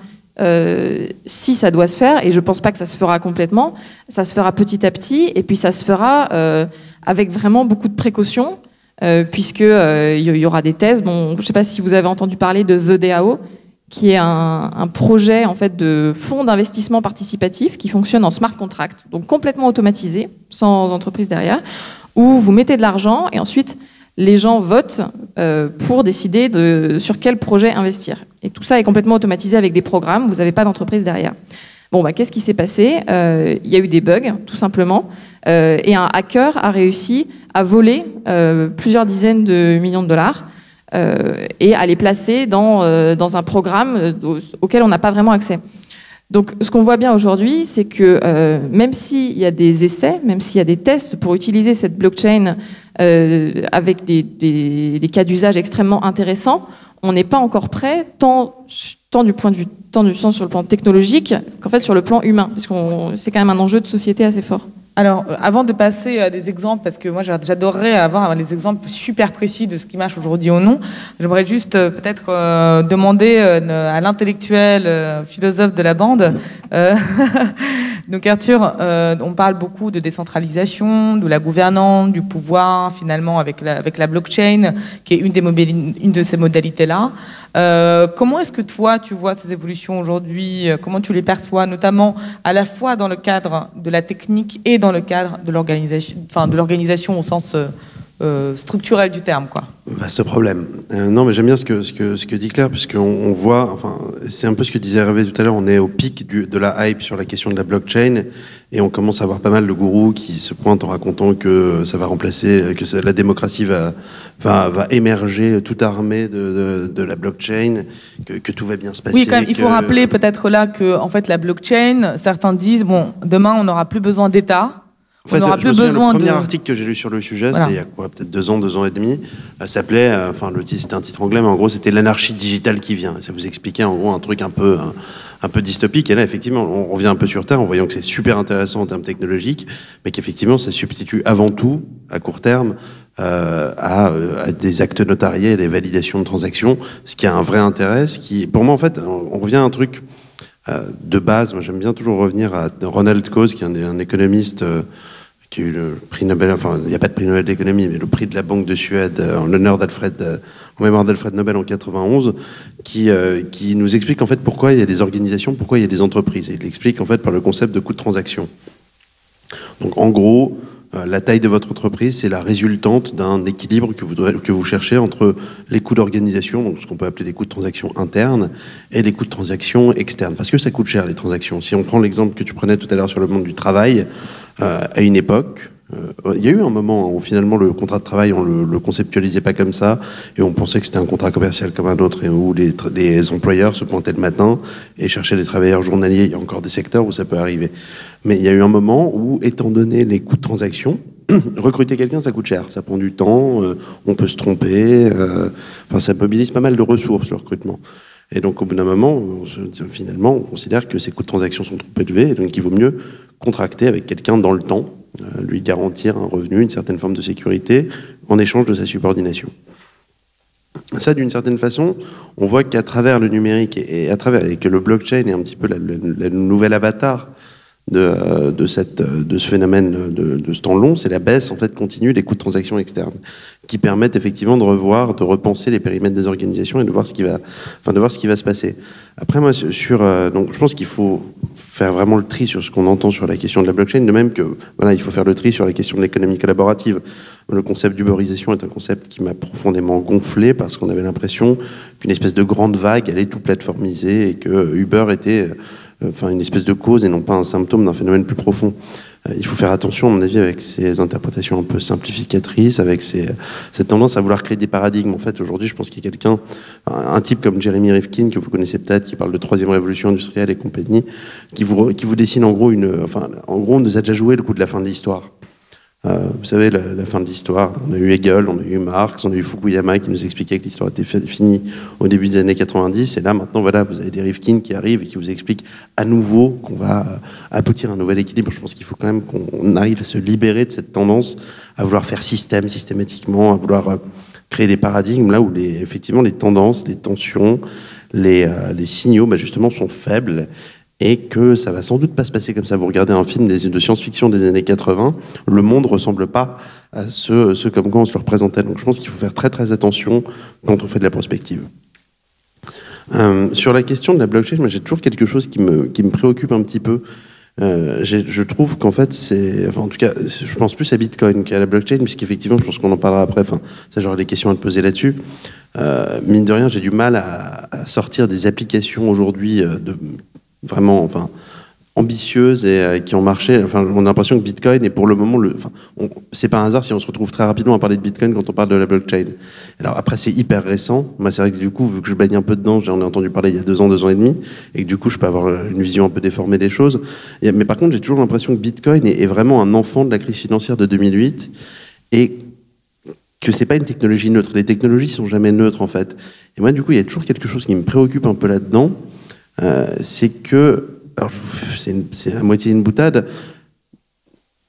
Si ça doit se faire, et je pense pas que ça se fera complètement, ça se fera petit à petit, et puis ça se fera avec vraiment beaucoup de précautions. Puisque il y aura des thèses. Bon, je ne sais pas si vous avez entendu parler de The DAO, qui est un projet en fait de fonds d'investissement participatif qui fonctionne en smart contract, donc complètement automatisé, sans entreprise derrière, où vous mettez de l'argent et ensuite les gens votent pour décider sur quel projet investir. Et tout ça est complètement automatisé avec des programmes. Vous n'avez pas d'entreprise derrière. Bon, qu'est-ce qui s'est passé ? Il y a eu des bugs, tout simplement, et un hacker a réussi à voler plusieurs dizaines de millions de dollars et à les placer dans un programme auquel on n'a pas vraiment accès. Donc, ce qu'on voit bien aujourd'hui, c'est que même s'il y a des essais, même s'il y a des tests pour utiliser cette blockchain avec des cas d'usage extrêmement intéressants, on n'est pas encore prêt, tant du sens sur le plan technologique qu'en fait sur le plan humain, parce que c'est quand même un enjeu de société assez fort. Alors, avant de passer à des exemples, parce que moi j'adorerais avoir des exemples super précis de ce qui marche aujourd'hui ou non, j'aimerais juste peut-être demander à l'intellectuel philosophe de la bande. Donc Arthur, on parle beaucoup de décentralisation, de la gouvernance, du pouvoir finalement avec la blockchain, qui est une de ces modalités-là. Comment est-ce que toi tu vois ces évolutions aujourd'hui? Comment tu les perçois, notamment à la fois dans le cadre de la technique et dans le cadre de l'organisation au sens structurel du terme, quoi. Vaste problème. Non, mais j'aime bien ce que dit Claire, puisqu'on voit, enfin, c'est un peu ce que disait Hervé tout à l'heure, on est au pic de la hype sur la question de la blockchain, et on commence à voir pas mal de gourous qui se pointent en racontant que ça va remplacer, que la démocratie va émerger tout armée de la blockchain, que tout va bien se passer. Oui, quand même, il faut rappeler peut-être là que, en fait, la blockchain, certains disent, bon, demain, on n'aura plus besoin d'État. En fait, le premier article que j'ai lu sur le sujet, c'était il y a peut-être 2 ans et demi, s'appelait, le titre, c'était un titre anglais, mais en gros, c'était l'anarchie digitale qui vient. Et ça vous expliquait en gros un truc un peu dystopique. Et là, effectivement, on revient un peu sur Terre en voyant que c'est super intéressant en termes technologiques, mais qu'effectivement, ça substitue avant tout, à court terme, à des actes notariés et des validations de transactions, ce qui a un vrai intérêt, pour moi, en fait, on revient à un truc de base. Moi, j'aime bien toujours revenir à Ronald Coase, qui est un économiste qui a eu le prix Nobel, enfin, il n'y a pas de prix Nobel d'économie, mais le prix de la Banque de Suède en mémoire d'Alfred Nobel en 91, qui nous explique en fait pourquoi il y a des organisations, pourquoi il y a des entreprises. Et il l'explique en fait par le concept de coût de transaction. Donc, en gros, la taille de votre entreprise, c'est la résultante d'un équilibre que vous cherchez entre les coûts d'organisation, donc ce qu'on peut appeler les coûts de transaction internes, et les coûts de transaction externes. Parce que ça coûte cher, les transactions. Si on prend l'exemple que tu prenais tout à l'heure sur le monde du travail, à une époque, il y a eu un moment où finalement le contrat de travail, on le conceptualisait pas comme ça, et on pensait que c'était un contrat commercial comme un autre, et où les employeurs se pointaient le matin et cherchaient des travailleurs journaliers. Il y a encore des secteurs où ça peut arriver. Mais il y a eu un moment où, étant donné les coûts de transaction, recruter quelqu'un, ça coûte cher. Ça prend du temps, on peut se tromper, ça mobilise pas mal de ressources, le recrutement. Et donc, au bout d'un moment, finalement, on considère que ces coûts de transaction sont trop élevés, et donc il vaut mieux contracter avec quelqu'un dans le temps, lui garantir un revenu, une certaine forme de sécurité, en échange de sa subordination. Ça, d'une certaine façon, on voit qu'à travers le numérique et que le blockchain est un petit peu le nouvel avatar de ce phénomène de ce temps long, c'est la baisse en fait continue des coûts de transaction externes, qui permettent effectivement de repenser les périmètres des organisations et de voir ce qui va se passer. Après, moi, donc je pense qu'il faut faire vraiment le tri sur ce qu'on entend sur la question de la blockchain, de même que voilà, il faut faire le tri sur la question de l'économie collaborative. Le concept d'uberisation est un concept qui m'a profondément gonflé parce qu'on avait l'impression qu'une espèce de grande vague allait tout plateformiser et que Uber était une espèce de cause et non pas un symptôme d'un phénomène plus profond. Il faut faire attention, à mon avis, avec ces interprétations un peu simplificatrices, avec cette tendance à vouloir créer des paradigmes. En fait, aujourd'hui, je pense qu'il y a un type comme Jeremy Rifkin, que vous connaissez peut-être, qui parle de troisième révolution industrielle et compagnie, qui vous dessine en gros on nous a déjà joué le coup de la fin de l'histoire. Vous savez, la fin de l'histoire, on a eu Hegel, on a eu Marx, on a eu Fukuyama qui nous expliquait que l'histoire était finie au début des années 90, et là maintenant voilà, vous avez des Rifkin qui arrivent et qui vous expliquent à nouveau qu'on va aboutir à un nouvel équilibre. Je pense qu'il faut quand même qu'on arrive à se libérer de cette tendance à vouloir faire systématiquement, à vouloir créer des paradigmes là où effectivement les tendances, les tensions, les signaux justement sont faibles, et que ça va sans doute pas se passer comme ça. Vous regardez un film de science-fiction des années 80, le monde ressemble pas à ce comme quoi on se le représentait. Donc je pense qu'il faut faire très très attention quand on fait de la prospective. Sur la question de la blockchain, moi j'ai toujours quelque chose qui me préoccupe un petit peu. Je trouve qu'en fait en tout cas, je pense plus à Bitcoin qu'à la blockchain, puisqu'effectivement, je pense qu'on en parlera après. Ça, j'aurai des questions à te poser là-dessus. Mine de rien, j'ai du mal à sortir des applications aujourd'hui vraiment ambitieuses et qui ont marché. On a l'impression que Bitcoin est pour le moment c'est pas un hasard si on se retrouve très rapidement à parler de Bitcoin quand on parle de la blockchain. Alors après, c'est hyper récent. Moi, c'est vrai que du coup, vu que je baigne un peu dedans, j'en ai entendu parler il y a 2 ans et demi, et que du coup, je peux avoir une vision un peu déformée des choses. Mais par contre, j'ai toujours l'impression que Bitcoin est vraiment un enfant de la crise financière de 2008 et que c'est pas une technologie neutre. Les technologies sont jamais neutres, en fait. Et moi, du coup, il y a toujours quelque chose qui me préoccupe un peu là-dedans. C'est que, alors c'est à moitié une boutade,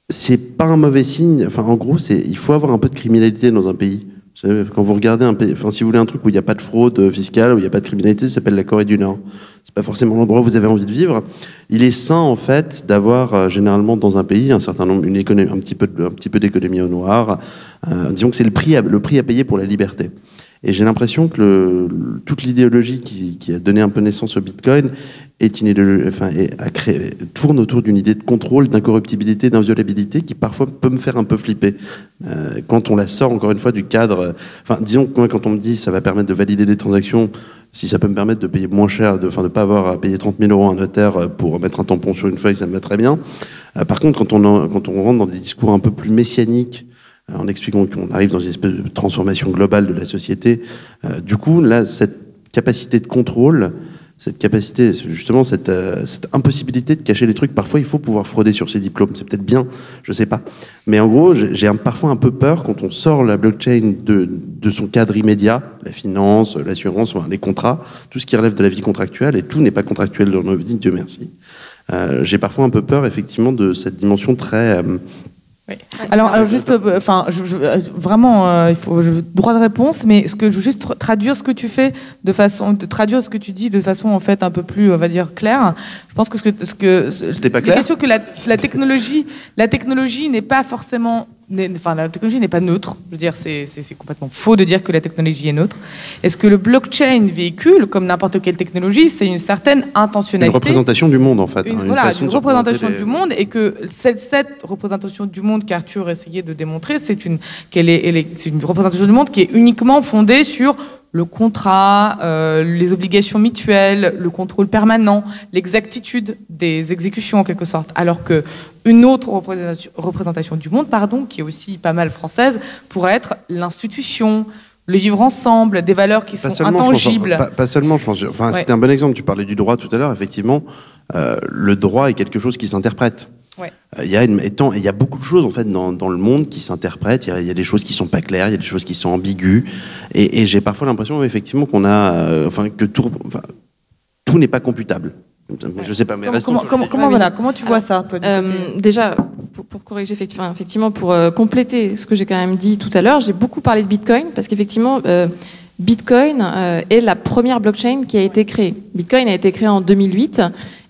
c'est pas un mauvais signe. En gros, il faut avoir un peu de criminalité dans un pays. Vous savez, quand vous regardez un pays, si vous voulez un truc où il n'y a pas de fraude fiscale, où il n'y a pas de criminalité, ça s'appelle la Corée du Nord. C'est pas forcément l'endroit où vous avez envie de vivre. Il est sain, en fait, d'avoir généralement dans un pays un certain nombre, un petit peu d'économie au noir. Disons que c'est le prix à payer pour la liberté. Et j'ai l'impression que toute l'idéologie qui a donné un peu naissance au Bitcoin tourne autour d'une idée de contrôle, d'incorruptibilité, d'inviolabilité qui parfois peut me faire un peu flipper. Quand on la sort encore une fois du cadre, disons que moi, quand on me dit ça va permettre de valider des transactions, si ça peut me permettre de payer moins cher, de pas avoir à payer 30 000 € à un notaire pour mettre un tampon sur une feuille, ça me va très bien. Par contre, quand on rentre dans des discours un peu plus messianiques, en expliquant qu'on arrive dans une espèce de transformation globale de la société. Du coup, là, cette capacité de contrôle, cette capacité, justement, cette impossibilité de cacher les trucs, parfois, il faut pouvoir frauder sur ses diplômes. C'est peut-être bien, je sais pas. Mais en gros, j'ai parfois un peu peur quand on sort la blockchain de son cadre immédiat, la finance, l'assurance, les contrats, tout ce qui relève de la vie contractuelle, et tout n'est pas contractuel dans nos vies, Dieu merci. J'ai parfois un peu peur, effectivement, de cette dimension très... Alors juste, vraiment, il faut droit de réponse, mais je veux juste traduire ce que tu fais traduire ce que tu dis de façon en fait un peu plus, on va dire, claire. Je pense que c'était pas clair. La question que la technologie n'est pas forcément, la technologie n'est pas neutre. Je veux dire, c'est complètement faux de dire que la technologie est neutre. Est-ce que le blockchain véhicule, comme n'importe quelle technologie, c'est une certaine intentionnalité, une représentation du monde en fait, une représentation du monde, et que cette représentation du monde qu'Arthur essayait de démontrer, c'est une représentation du monde qui est uniquement fondée sur le contrat, les obligations mutuelles, le contrôle permanent, l'exactitude des exécutions en quelque sorte. Alors que une autre représentation du monde, qui est aussi pas mal française, pourrait être l'institution, le vivre ensemble, des valeurs qui sont intangibles. Pas seulement, je pense. Ouais. C'était un bon exemple. Tu parlais du droit tout à l'heure. Effectivement, le droit est quelque chose qui s'interprète. Ouais. Il y a beaucoup de choses en fait dans le monde qui s'interprètent. Il y a des choses qui sont pas claires, il y a des choses qui sont ambiguës, et j'ai parfois l'impression effectivement qu'on a, que tout n'est pas computable. Je sais pas, mais comment tu vois ça, toi, déjà, pour corriger, effectivement, pour compléter ce que j'ai quand même dit tout à l'heure, j'ai beaucoup parlé de Bitcoin parce qu'effectivement, Bitcoin est la première blockchain qui a été créée. Bitcoin a été créé en 2008,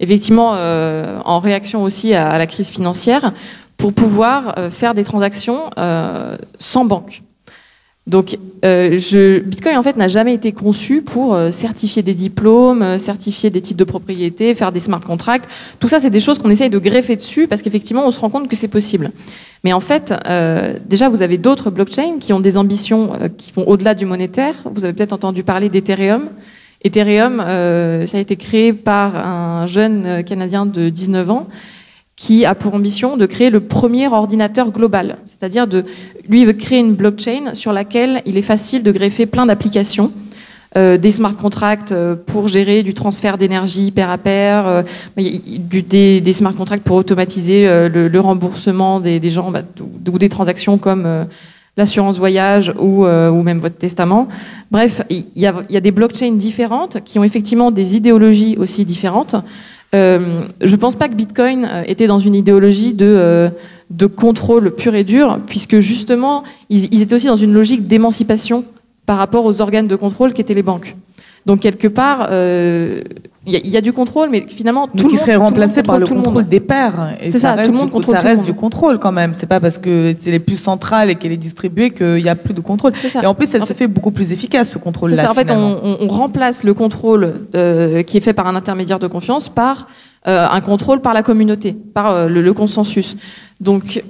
effectivement en réaction aussi à la crise financière, pour pouvoir faire des transactions sans banque. Donc, Bitcoin, en fait, n'a jamais été conçu pour certifier des diplômes, certifier des titres de propriété, faire des smart contracts. Tout ça, c'est des choses qu'on essaye de greffer dessus parce qu'effectivement, on se rend compte que c'est possible. Mais en fait, déjà, vous avez d'autres blockchains qui ont des ambitions qui vont au-delà du monétaire. Vous avez peut-être entendu parler d'Ethereum. Ethereum, ça a été créé par un jeune Canadien de 19 ans qui a pour ambition de créer le premier ordinateur global. C'est-à-dire, lui, il veut créer une blockchain sur laquelle il est facile de greffer plein d'applications, des smart contracts pour gérer du transfert d'énergie pair à pair, des smart contracts pour automatiser le remboursement des gens ou des transactions comme l'assurance voyage ou même votre testament. Bref, il y a des blockchains différentes qui ont effectivement des idéologies aussi différentes. Je ne pense pas que Bitcoin était dans une idéologie de contrôle pur et dur, puisque justement, ils étaient aussi dans une logique d'émancipation par rapport aux organes de contrôle qu'étaient les banques. Donc, quelque part, il y a du contrôle, mais finalement, tout le monde serait remplacé par le contrôle des pairs. Et ça reste, tout le monde contrôle. Ça reste du contrôle quand même. C'est pas parce que c'est les plus centrales et qu'elle est distribuée qu'il n'y a plus de contrôle. Et en plus, elle se fait beaucoup plus efficace, ce contrôle-là. En fait, on remplace le contrôle qui est fait par un intermédiaire de confiance par un contrôle par la communauté, par le consensus. Donc,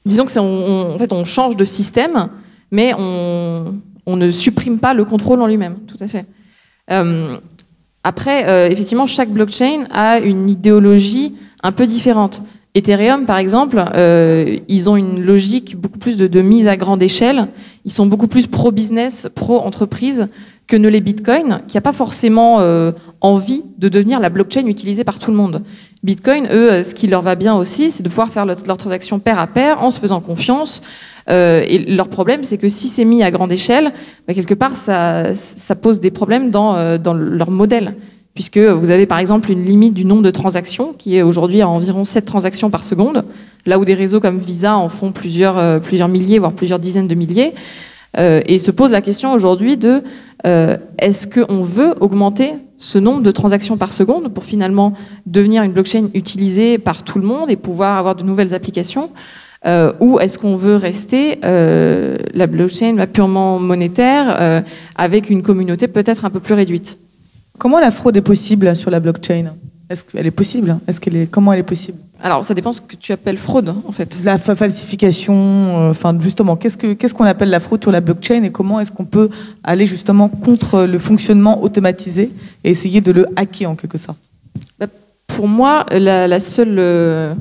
disons que en fait, on change de système, mais on ne supprime pas le contrôle en lui-même. Tout à fait. Après, effectivement, chaque blockchain a une idéologie un peu différente. Ethereum, par exemple, ils ont une logique beaucoup plus de mise à grande échelle. Ils sont beaucoup plus pro-business, pro-entreprise que ne l'est Bitcoin, qui n'a pas forcément envie de devenir la blockchain utilisée par tout le monde. Bitcoin, eux, ce qui leur va bien aussi, c'est de pouvoir faire leurs transactions pair à pair en se faisant confiance. Et leur problème, c'est que si c'est mis à grande échelle, quelque part, ça pose des problèmes dans leur modèle. Puisque vous avez par exemple une limite du nombre de transactions qui est aujourd'hui à environ 7 transactions par seconde, là où des réseaux comme Visa en font plusieurs milliers, voire plusieurs dizaines de milliers. Et se pose la question aujourd'hui de est-ce qu'on veut augmenter ce nombre de transactions par seconde pour finalement devenir une blockchain utilisée par tout le monde et pouvoir avoir de nouvelles applications, ou est-ce qu'on veut rester la blockchain purement monétaire avec une communauté peut-être un peu plus réduite? Comment la fraude est possible sur la blockchain? Est-ce qu'elle est possible? Comment elle est possible? Alors, ça dépend ce que tu appelles fraude, en fait. La falsification, justement, qu'est-ce qu'on appelle la fraude sur la blockchain et comment est-ce qu'on peut aller justement contre le fonctionnement automatisé et essayer de le hacker en quelque sorte? Pour moi, la seule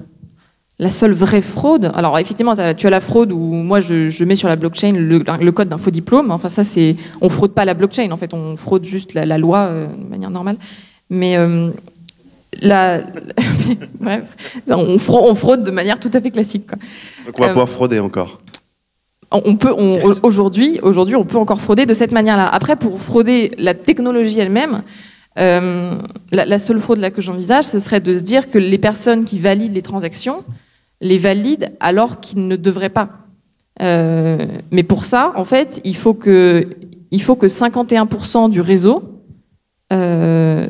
vraie fraude, alors effectivement, tu as la fraude où moi je mets sur la blockchain le code d'un faux diplôme. Enfin, ça, on fraude pas la blockchain, en fait, on fraude juste la loi de manière normale. Mais bref, on fraude de manière tout à fait classique, quoi. Donc on va pouvoir frauder encore. Aujourd'hui, on peut encore frauder de cette manière-là. Après, pour frauder la technologie elle-même, la seule fraude là que j'envisage, ce serait de se dire que les personnes qui valident les transactions les valident alors qu'ils ne devraient pas. Mais pour ça, en fait, il faut que 51% du réseau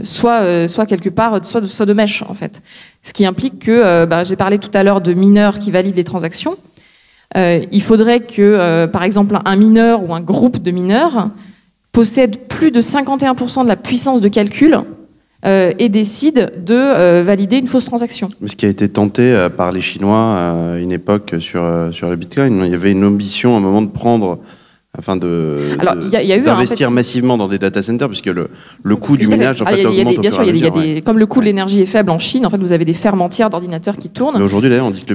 soit quelque part, soit de mèche, en fait. Ce qui implique que, j'ai parlé tout à l'heure de mineurs qui valident les transactions. Il faudrait que, par exemple, un mineur ou un groupe de mineurs possède plus de 51% de la puissance de calcul et décide de valider une fausse transaction. Mais ce qui a été tenté par les Chinois à une époque sur le Bitcoin, il y avait une ambition à un moment de prendre... afin d'investir massivement dans des data centers, puisque le coût du minage en fait, augmente au fur et à mesure. Comme le coût de l'énergie est faible en Chine, en fait, vous avez des fermes entières d'ordinateurs qui tournent. Mais aujourd'hui, d'ailleurs, on dit que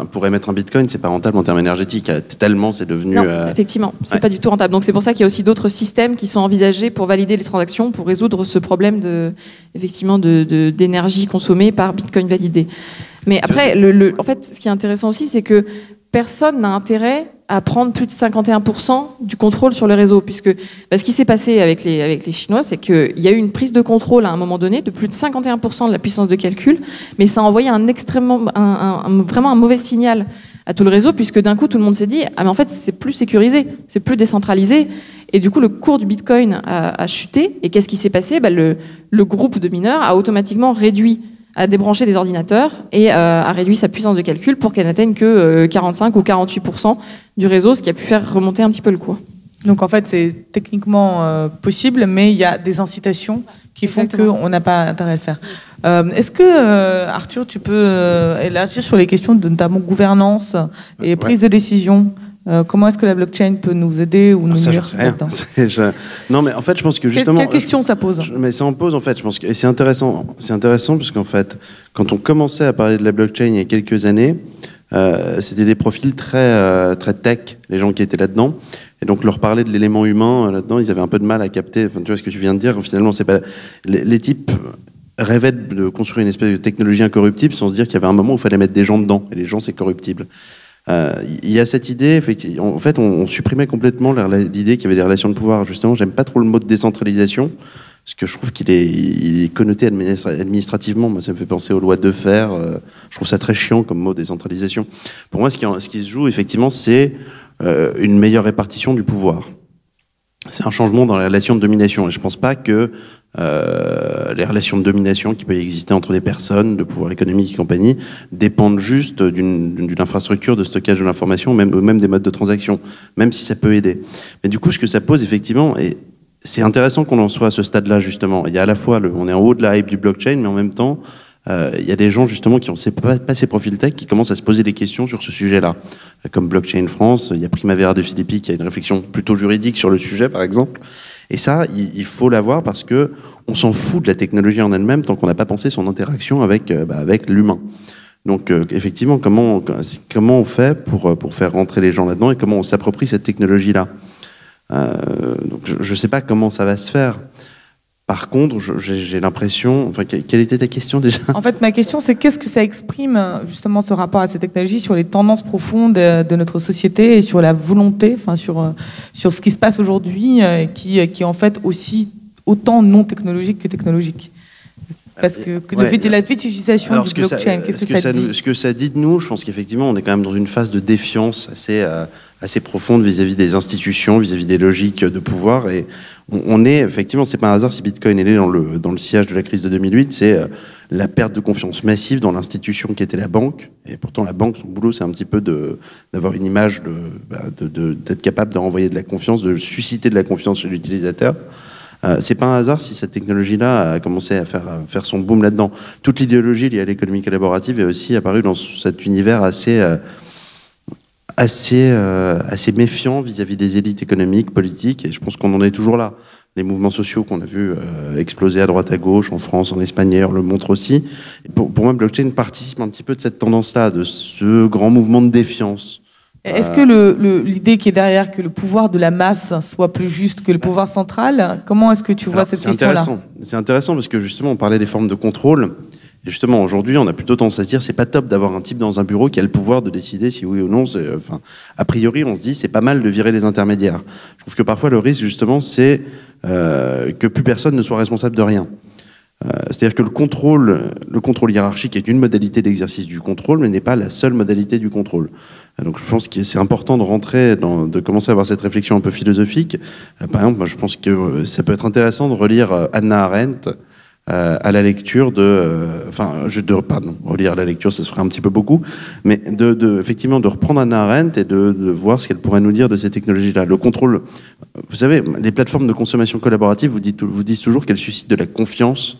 pour émettre un bitcoin, c'est pas rentable en termes énergétiques, tellement c'est devenu... Non, effectivement, c'est pas du tout rentable. Donc c'est pour ça qu'il y a aussi d'autres systèmes qui sont envisagés pour valider les transactions, pour résoudre ce problème d'énergie consommée par bitcoin validé. Mais après, en fait, ce qui est intéressant aussi, c'est que personne n'a intérêt à prendre plus de 51% du contrôle sur le réseau, puisque ce qui s'est passé avec les Chinois, c'est qu'il y a eu une prise de contrôle à un moment donné de plus de 51% de la puissance de calcul, mais ça a envoyé vraiment un mauvais signal à tout le réseau, puisque d'un coup, tout le monde s'est dit « Ah, mais en fait, c'est plus sécurisé, c'est plus décentralisé ». Et du coup, le cours du Bitcoin a chuté. Et qu'est-ce qui s'est passé? Le groupe de mineurs a automatiquement réduit, a débranché des ordinateurs et a réduit sa puissance de calcul pour qu'elle n'atteigne que 45 ou 48% du réseau, ce qui a pu faire remonter un petit peu le cours. Donc en fait, c'est techniquement possible, mais il y a des incitations qui font qu'on n'a pas intérêt à le faire. Est-ce que, Arthur, tu peux élargir sur les questions de notamment gouvernance et prise de décision? Comment est-ce que la blockchain peut nous aider ou nous nuire là-dedans? Non, mais en fait, je pense que justement... Quelle question ça pose? Mais ça en pose, en fait, je pense que... Et c'est intéressant parce qu'en fait, quand on commençait à parler de la blockchain il y a quelques années, c'était des profils très tech, les gens qui étaient là-dedans. Et donc, leur parler de l'élément humain là-dedans, ils avaient un peu de mal à capter. Enfin, tu vois ce que tu viens de dire, finalement, c'est pas... Les types rêvaient de construire une espèce de technologie incorruptible sans se dire qu'il y avait un moment où il fallait mettre des gens dedans. Et les gens, c'est corruptible. Il y a cette idée, effectivement, en fait, on supprimait complètement l'idée qu'il y avait des relations de pouvoir. Justement, j'aime pas trop le mot de décentralisation, parce que je trouve qu'il est connoté administrativement. Moi, ça me fait penser aux lois de fer. Je trouve ça très chiant comme mot, décentralisation. Pour moi, ce qui se joue, effectivement, c'est une meilleure répartition du pouvoir. C'est un changement dans les relations de domination. Et je pense pas que les relations de domination qui peuvent exister entre des personnes, de pouvoir économique et compagnie, dépendent juste d'une infrastructure de stockage de l'information, même des modes de transaction, même si ça peut aider. Mais du coup, ce que ça pose, effectivement, et c'est intéressant qu'on en soit à ce stade-là, justement. Il y a à la fois, on est en haut de la hype du blockchain, mais en même temps, il y a des gens, justement, qui n'ont pas ces profils tech, qui commencent à se poser des questions sur ce sujet-là. Comme Blockchain France, il y a Primavera de Filippi qui a une réflexion plutôt juridique sur le sujet, par exemple. Et ça, il faut l'avoir parce que on s'en fout de la technologie en elle-même tant qu'on n'a pas pensé son interaction avec l'humain. Donc, effectivement, comment on fait pour faire rentrer les gens là-dedans et comment on s'approprie cette technologie-là? Donc, je ne sais pas comment ça va se faire. Par contre, j'ai l'impression... Enfin, quelle était ta question déjà? En fait, ma question, c'est qu'est-ce que ça exprime, justement, ce rapport à ces technologies sur les tendances profondes de notre société et sur la volonté, enfin, sur ce qui se passe aujourd'hui, qui est en fait aussi autant non technologique que technologique. Parce que la fétichisation du blockchain, qu'est-ce que ça dit? Ce que ça dit de nous, je pense qu'effectivement, on est quand même dans une phase de défiance assez profonde vis-à-vis des institutions, vis-à-vis des logiques de pouvoir. Et on est, effectivement, c'est pas un hasard si Bitcoin est né dans le sillage de la crise de 2008, c'est la perte de confiance massive dans l'institution qui était la banque. Et pourtant, la banque, son boulot, c'est un petit peu d'avoir une image, d'être capable de renvoyer de la confiance, de susciter de la confiance chez l'utilisateur. C'est pas un hasard si cette technologie-là a commencé à faire son boom là-dedans. Toute l'idéologie liée à l'économie collaborative est aussi apparue dans cet univers assez méfiant vis-à-vis des élites économiques, politiques, et je pense qu'on en est toujours là. Les mouvements sociaux qu'on a vus exploser à droite à gauche, en France, en Espagne, ailleurs, le montrent aussi. Et pour moi, blockchain participe un petit peu de cette tendance-là, de ce grand mouvement de défiance. Est-ce que l'idée qui est derrière, que le pouvoir de la masse soit plus juste que le pouvoir central, comment est-ce que tu vois cette question-là? C'est intéressant parce que justement, on parlait des formes de contrôle. Et justement, aujourd'hui, on a plutôt tendance à se dire c'est pas top d'avoir un type dans un bureau qui a le pouvoir de décider si oui ou non. A priori, on se dit c'est pas mal de virer les intermédiaires. Je trouve que parfois le risque, justement, c'est que plus personne ne soit responsable de rien. C'est-à-dire que le contrôle hiérarchique est une modalité d'exercice du contrôle, mais n'est pas la seule modalité du contrôle. Donc je pense que c'est important de rentrer de commencer à avoir cette réflexion un peu philosophique. Par exemple, moi, je pense que ça peut être intéressant de relire Hannah Arendt à la lecture relire la lecture, ça se ferait un petit peu beaucoup, mais effectivement de reprendre Hannah Arendt et de voir ce qu'elle pourrait nous dire de ces technologies-là. Le contrôle, vous savez, les plateformes de consommation collaborative vous disent toujours qu'elles suscitent de la confiance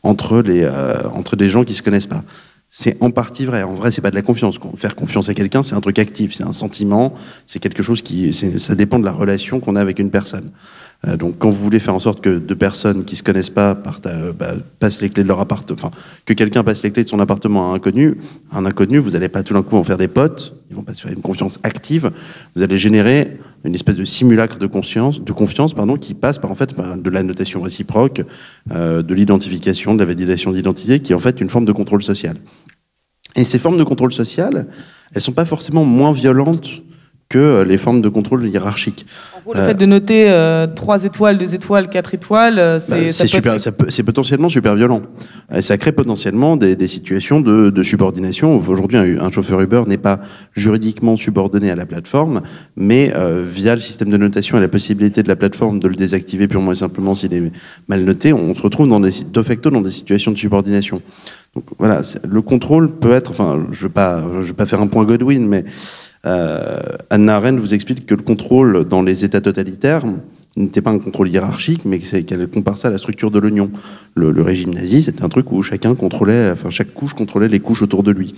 entre des gens qui se connaissent pas. C'est en partie vrai. En vrai, c'est pas de la confiance. Faire confiance à quelqu'un, c'est un truc actif, c'est un sentiment, c'est quelque chose ça dépend de la relation qu'on a avec une personne. Donc, quand vous voulez faire en sorte que deux personnes qui se connaissent pas passent les clés de leur appartement, que quelqu'un passe les clés de son appartement à un inconnu, vous n'allez pas tout d'un coup en faire des potes. Ils vont pas se faire une confiance active. Vous allez générer une espèce de simulacre de confiance, qui passe par de la notation réciproque, de l'identification, de la validation d'identité, qui est en fait une forme de contrôle social. Et ces formes de contrôle social, elles sont pas forcément moins violentes que les formes de contrôle hiérarchiques. En gros, le fait de noter 3 étoiles, 2 étoiles, 4 étoiles, c'est potentiellement super violent. Ça crée potentiellement des situations de subordination. Aujourd'hui, un chauffeur Uber n'est pas juridiquement subordonné à la plateforme, mais via le système de notation et la possibilité de la plateforme de le désactiver purement et simplement s'il est mal noté, on se retrouve de facto dans des situations de subordination. Donc voilà, le contrôle peut être, enfin, je vais pas faire un point Godwin, mais Hannah Arendt vous explique que le contrôle dans les États totalitaires n'était pas un contrôle hiérarchique, mais qu'elle compare ça à la structure de l'oignon. Le régime nazi, c'était un truc où chaque couche contrôlait les couches autour de lui.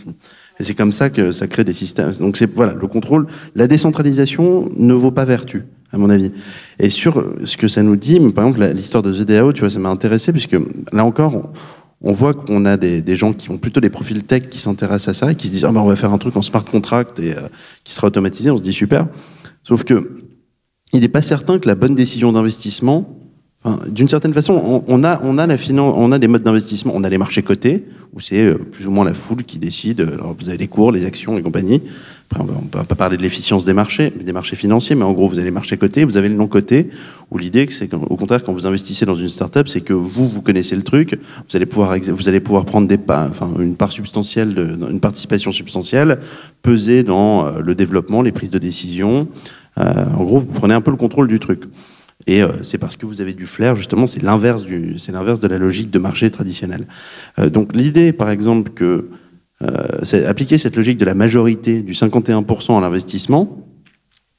Et c'est comme ça que ça crée des systèmes. Donc voilà, le contrôle, la décentralisation ne vaut pas vertu, à mon avis. Et sur ce que ça nous dit, par exemple, l'histoire de The DAO, tu vois, ça m'a intéressé, puisque là encore, on voit qu'on a des gens qui ont plutôt des profils tech qui s'intéressent à ça et qui se disent on va faire un truc en smart contract et qui sera automatisé. On se dit super. Sauf que il n'est pas certain que la bonne décision d'investissement, d'une certaine façon, on a des modes d'investissement. On a les marchés cotés où c'est plus ou moins la foule qui décide. Alors vous avez les cours, les actions et compagnie. Après, on va pas parler de l'efficience des marchés financiers, mais en gros, vous avez les marchés cotés, vous avez les non cotés, où l'idée, c'est qu'au contraire, quand vous investissez dans une start-up, c'est que vous connaissez le truc, vous allez pouvoir prendre une part substantielle, une participation substantielle, peser dans le développement, les prises de décision. En gros, vous prenez un peu le contrôle du truc. Et c'est parce que vous avez du flair, justement, c'est l'inverse de la logique de marché traditionnel. Donc l'idée, par exemple, que c'est appliquer cette logique de la majorité du 51% à l'investissement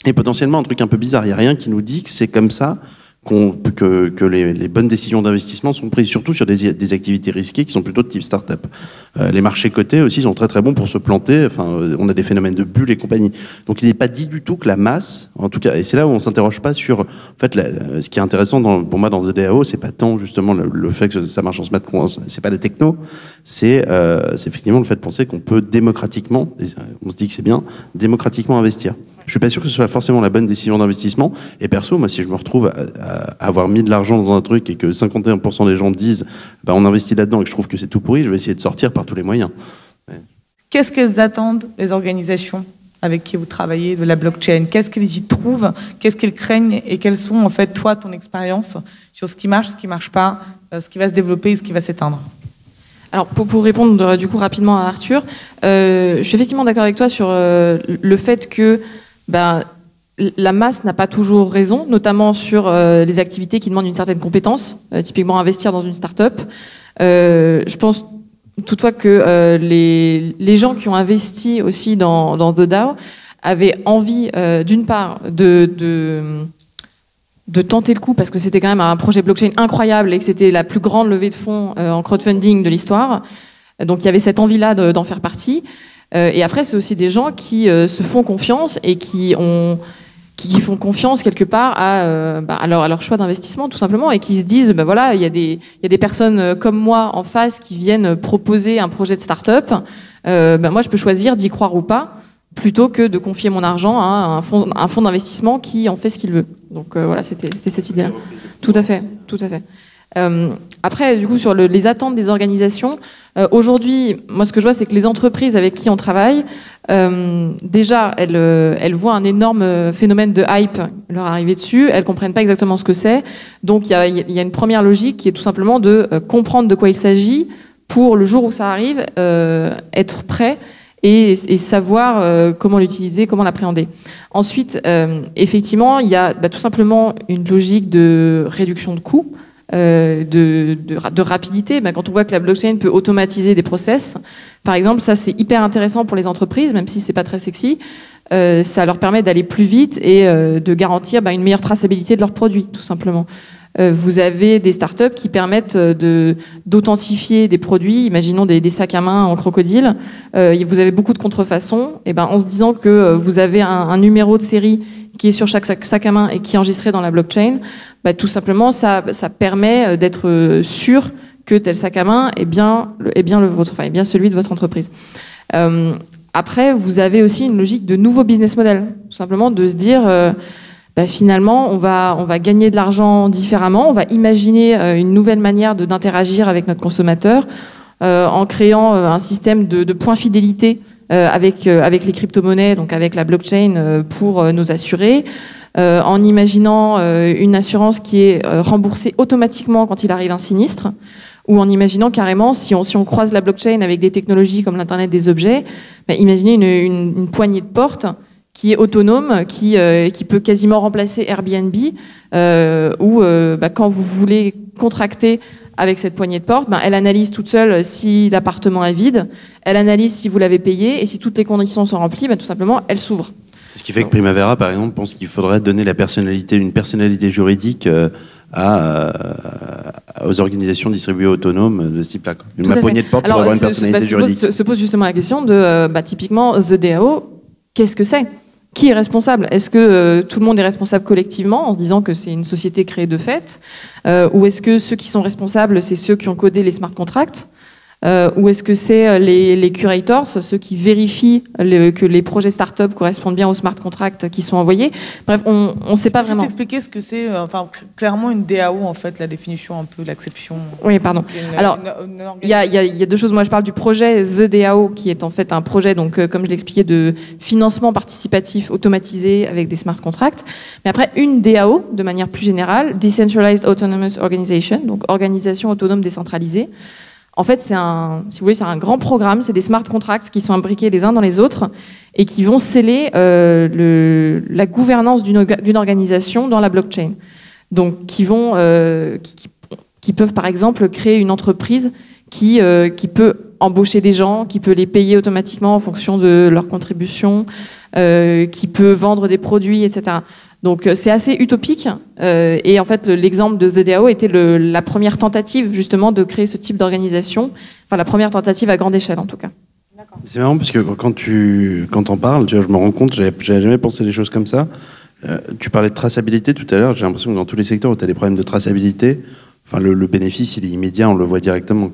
est potentiellement un truc un peu bizarre. Il n'y a rien qui nous dit que c'est comme ça que les bonnes décisions d'investissement sont prises, surtout sur des activités risquées qui sont plutôt de type start-up. Les marchés cotés aussi sont très très bons pour se planter. Enfin, on a des phénomènes de bulles et compagnie. Donc il n'est pas dit du tout que la masse, en tout cas, et c'est là où on s'interroge pas sur, en fait, ce qui est intéressant pour moi dans The DAO, c'est pas tant justement le fait que ça marche en smart contract, c'est pas la techno, c'est effectivement le fait de penser qu'on peut démocratiquement, on se dit que c'est bien, démocratiquement investir. Je suis pas sûr que ce soit forcément la bonne décision d'investissement. Et perso, moi, si je me retrouve à avoir mis de l'argent dans un truc et que 51% des gens disent on investit là-dedans et que je trouve que c'est tout pourri, je vais essayer de sortir par tous les moyens. Ouais. Qu'est-ce qu'elles attendent, les organisations avec qui vous travaillez, de la blockchain? Qu'est-ce qu'elles y trouvent? Qu'est-ce qu'elles craignent? Et quelles sont, en fait, toi, ton expérience sur ce qui marche pas, ce qui va se développer et ce qui va s'éteindre? Alors, pour répondre du coup rapidement à Arthur, je suis effectivement d'accord avec toi sur le fait que la masse n'a pas toujours raison, notamment sur les activités qui demandent une certaine compétence, typiquement investir dans une start-up. Je pense toutefois que les gens qui ont investi aussi dans The DAO avaient envie, d'une part, de tenter le coup, parce que c'était quand même un projet blockchain incroyable et que c'était la plus grande levée de fonds en crowdfunding de l'histoire. Donc il y avait cette envie-là d'en faire partie. Et après, c'est aussi des gens qui se font confiance et qui font confiance quelque part à leur choix d'investissement, tout simplement, et qui se disent, voilà, il y a des personnes comme moi en face qui viennent proposer un projet de start-up. Moi, je peux choisir d'y croire ou pas, plutôt que de confier mon argent à un fonds d'investissement qui en fait ce qu'il veut. Donc voilà, c'était cette idée-là. Tout à fait, tout à fait. Après, du coup, sur les attentes des organisations, aujourd'hui, moi, ce que je vois, c'est que les entreprises avec qui on travaille, déjà, elles voient un énorme phénomène de hype leur arriver dessus. Elles comprennent pas exactement ce que c'est. Donc, il y a une première logique qui est tout simplement de comprendre de quoi il s'agit pour le jour où ça arrive, être prêt et savoir comment l'utiliser, comment l'appréhender. Ensuite, effectivement, il y a tout simplement une logique de réduction de coûts. De rapidité, quand on voit que la blockchain peut automatiser des process, par exemple, ça c'est hyper intéressant pour les entreprises, même si c'est pas très sexy, ça leur permet d'aller plus vite et de garantir une meilleure traçabilité de leurs produits, tout simplement. Vous avez des startups qui permettent d'authentifier des produits, imaginons des sacs à main en crocodile, vous avez beaucoup de contrefaçons, et en se disant que vous avez un numéro de série qui est sur chaque sac à main et qui est enregistré dans la blockchain, tout simplement, ça permet d'être sûr que tel sac à main est bien le vôtre, est bien celui de votre entreprise. Après, vous avez aussi une logique de nouveau business model, tout simplement de se dire, finalement, on va gagner de l'argent différemment, on va imaginer une nouvelle manière d'interagir avec notre consommateur en créant un système de points fidélité avec les crypto-monnaies, donc avec la blockchain pour nos assurés, en imaginant une assurance qui est remboursée automatiquement quand il arrive un sinistre, ou en imaginant carrément, si on croise la blockchain avec des technologies comme l'Internet des objets, imaginez une poignée de porte qui est autonome, qui peut quasiment remplacer Airbnb, où quand vous voulez contracter avec cette poignée de porte, elle analyse toute seule si l'appartement est vide, elle analyse si vous l'avez payé, et si toutes les conditions sont remplies, tout simplement, elle s'ouvre. C'est ce qui fait que Primavera, par exemple, pense qu'il faudrait donner une personnalité juridique aux organisations distribuées autonomes de ce type-là. Ma poignée de porte pour avoir une personnalité juridique. Se pose justement la question de, typiquement, The DAO, qu'est-ce que c'est ? Qui est responsable ? Est-ce que tout le monde est responsable collectivement en se disant que c'est une société créée de fait ? Ou est-ce que ceux qui sont responsables, c'est ceux qui ont codé les smart contracts ? Ou est-ce que c'est les curators, ceux qui vérifient que les projets start-up correspondent bien aux smart contracts qui sont envoyés? Bref, on ne sait pas vraiment. Juste expliquer ce que c'est, clairement une DAO, en fait, la définition un peu de l'acception. Oui, pardon. Alors, il y a deux choses. Moi, je parle du projet The DAO, qui est en fait un projet, donc, comme je l'expliquais, de financement participatif automatisé avec des smart contracts. Mais après, une DAO, de manière plus générale, Decentralized Autonomous Organization, donc organisation autonome décentralisée. En fait, c'est un grand programme, c'est des smart contracts qui sont imbriqués les uns dans les autres et qui vont sceller la gouvernance d'une organisation dans la blockchain. Donc, qui peuvent par exemple créer une entreprise qui peut embaucher des gens, qui peut les payer automatiquement en fonction de leurs contributions, qui peut vendre des produits, etc. Donc c'est assez utopique et en fait l'exemple de The DAO était la première tentative justement de créer ce type d'organisation, enfin la première tentative à grande échelle en tout cas. C'est marrant parce que quand on parle, je me rends compte, j'avais jamais pensé des choses comme ça. Tu parlais de traçabilité tout à l'heure, j'ai l'impression que dans tous les secteurs où tu as des problèmes de traçabilité, le bénéfice il est immédiat, on le voit directement.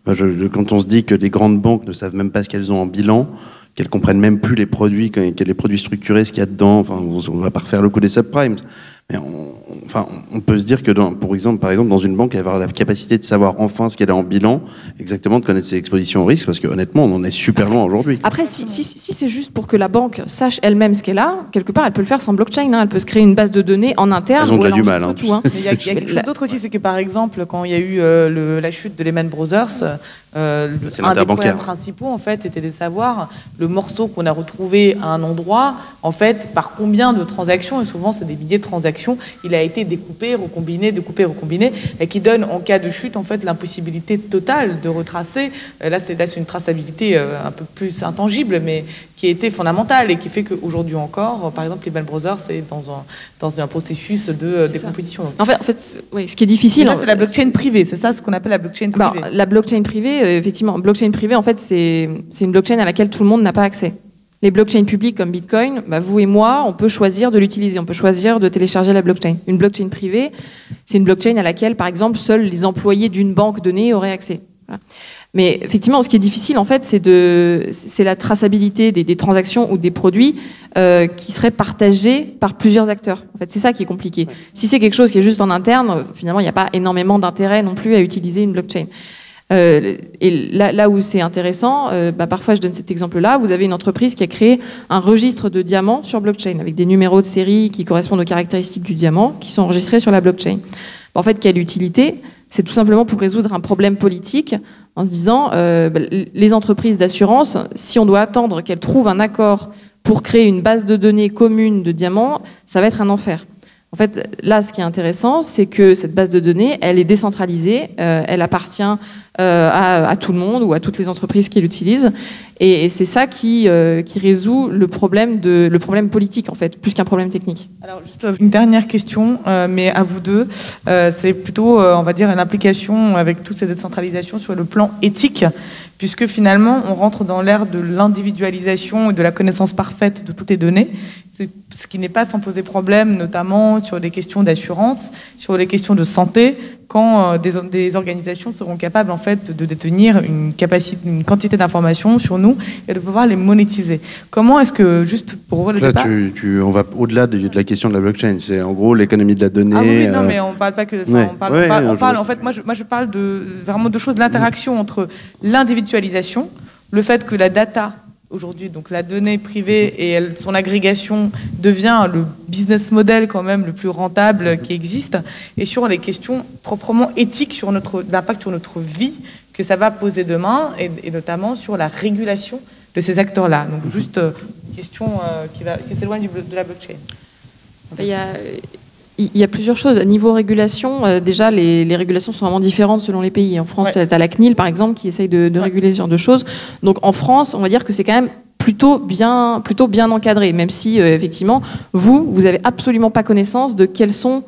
Quand on se dit que les grandes banques ne savent même pas ce qu'elles ont en bilan, qu'elles comprennent même plus les produits structurés, ce qu'il y a dedans. On va pas refaire le coup des subprimes. Mais on peut se dire que, par exemple, dans une banque, elle va avoir la capacité de savoir enfin ce qu'elle a en bilan, exactement de connaître ses expositions au risque, parce que honnêtement, on en est super loin aujourd'hui. Après, si c'est juste pour que la banque sache elle-même ce qu'elle a, quelque part, elle peut le faire sans blockchain. Elle peut se créer une base de données en interne. Elles ont déjà du mal. Il y a quelque chose d'autre aussi, c'est que par exemple, quand il y a eu la chute de Lehman Brothers, un des problèmes principaux, en fait, c'était de savoir le morceau qu'on a retrouvé à un endroit, en fait, par combien de transactions, et souvent c'est des milliers de transactions, il a été découpé, recombiné, et qui donne, en cas de chute, en fait, l'impossibilité totale de retracer. Là, c'est une traçabilité un peu plus intangible, mais qui a été fondamentale et qui fait qu'aujourd'hui encore, par exemple, Lehman Brothers est dans un processus de décomposition. En fait, oui, ce qui est difficile... Là, c'est la blockchain privée, c'est ça ce qu'on appelle la blockchain privée. La blockchain privée, effectivement, blockchain privée, en fait, c'est une blockchain à laquelle tout le monde n'a pas accès. Les blockchains publiques comme Bitcoin, vous et moi, on peut choisir de l'utiliser, on peut choisir de télécharger la blockchain. Une blockchain privée, c'est une blockchain à laquelle, par exemple, seuls les employés d'une banque donnée auraient accès. Voilà. Mais effectivement, ce qui est difficile, en fait, c'est la traçabilité des transactions ou des produits qui seraient partagés par plusieurs acteurs. En fait, c'est ça qui est compliqué. Si c'est quelque chose qui est juste en interne, finalement, il n'y a pas énormément d'intérêt non plus à utiliser une blockchain. Et là où c'est intéressant, parfois je donne cet exemple-là, vous avez une entreprise qui a créé un registre de diamants sur blockchain avec des numéros de série qui correspondent aux caractéristiques du diamant qui sont enregistrés sur la blockchain. En fait, quelle utilité? C'est tout simplement pour résoudre un problème politique en se disant les entreprises d'assurance, si on doit attendre qu'elles trouvent un accord pour créer une base de données commune de diamants, ça va être un enfer. En fait, là, ce qui est intéressant, c'est que cette base de données, elle est décentralisée, elle appartient à tout le monde ou à toutes les entreprises qui l'utilisent, et c'est ça qui résout le problème politique, en fait, plus qu'un problème technique. Alors, juste une dernière question, mais à vous deux, c'est plutôt, on va dire, une implication avec toute cette décentralisation sur le plan éthique, puisque finalement, on rentre dans l'ère de l'individualisation et de la connaissance parfaite de toutes les données, ce qui n'est pas sans poser problème, notamment sur les questions d'assurance, sur les questions de santé, quand des organisations seront capables en fait de détenir une quantité d'informations sur nous et de pouvoir les monétiser. Comment est-ce que, juste pour voir le départ... on va au-delà de la question de la blockchain, c'est en gros l'économie de la donnée... Ah oui, non, mais on ne parle pas que de ça, en fait, moi je parle vraiment de choses, de l'interaction entre l'individualisation, le fait que la data aujourd'hui, donc la donnée privée et son agrégation devient le business model quand même le plus rentable qui existe, et sur les questions proprement éthiques sur d'impact sur notre vie que ça va poser demain, et notamment sur la régulation de ces acteurs-là. Donc juste une question qui s'éloigne de la blockchain. Il y a plusieurs choses. Niveau régulation, déjà, les régulations sont vraiment différentes selon les pays. En France, tu as la CNIL, par exemple, qui essaye de réguler ce genre de choses. Donc, en France, on va dire que c'est quand même plutôt bien encadré, même si, effectivement, vous n'avez absolument pas connaissance de quelles sont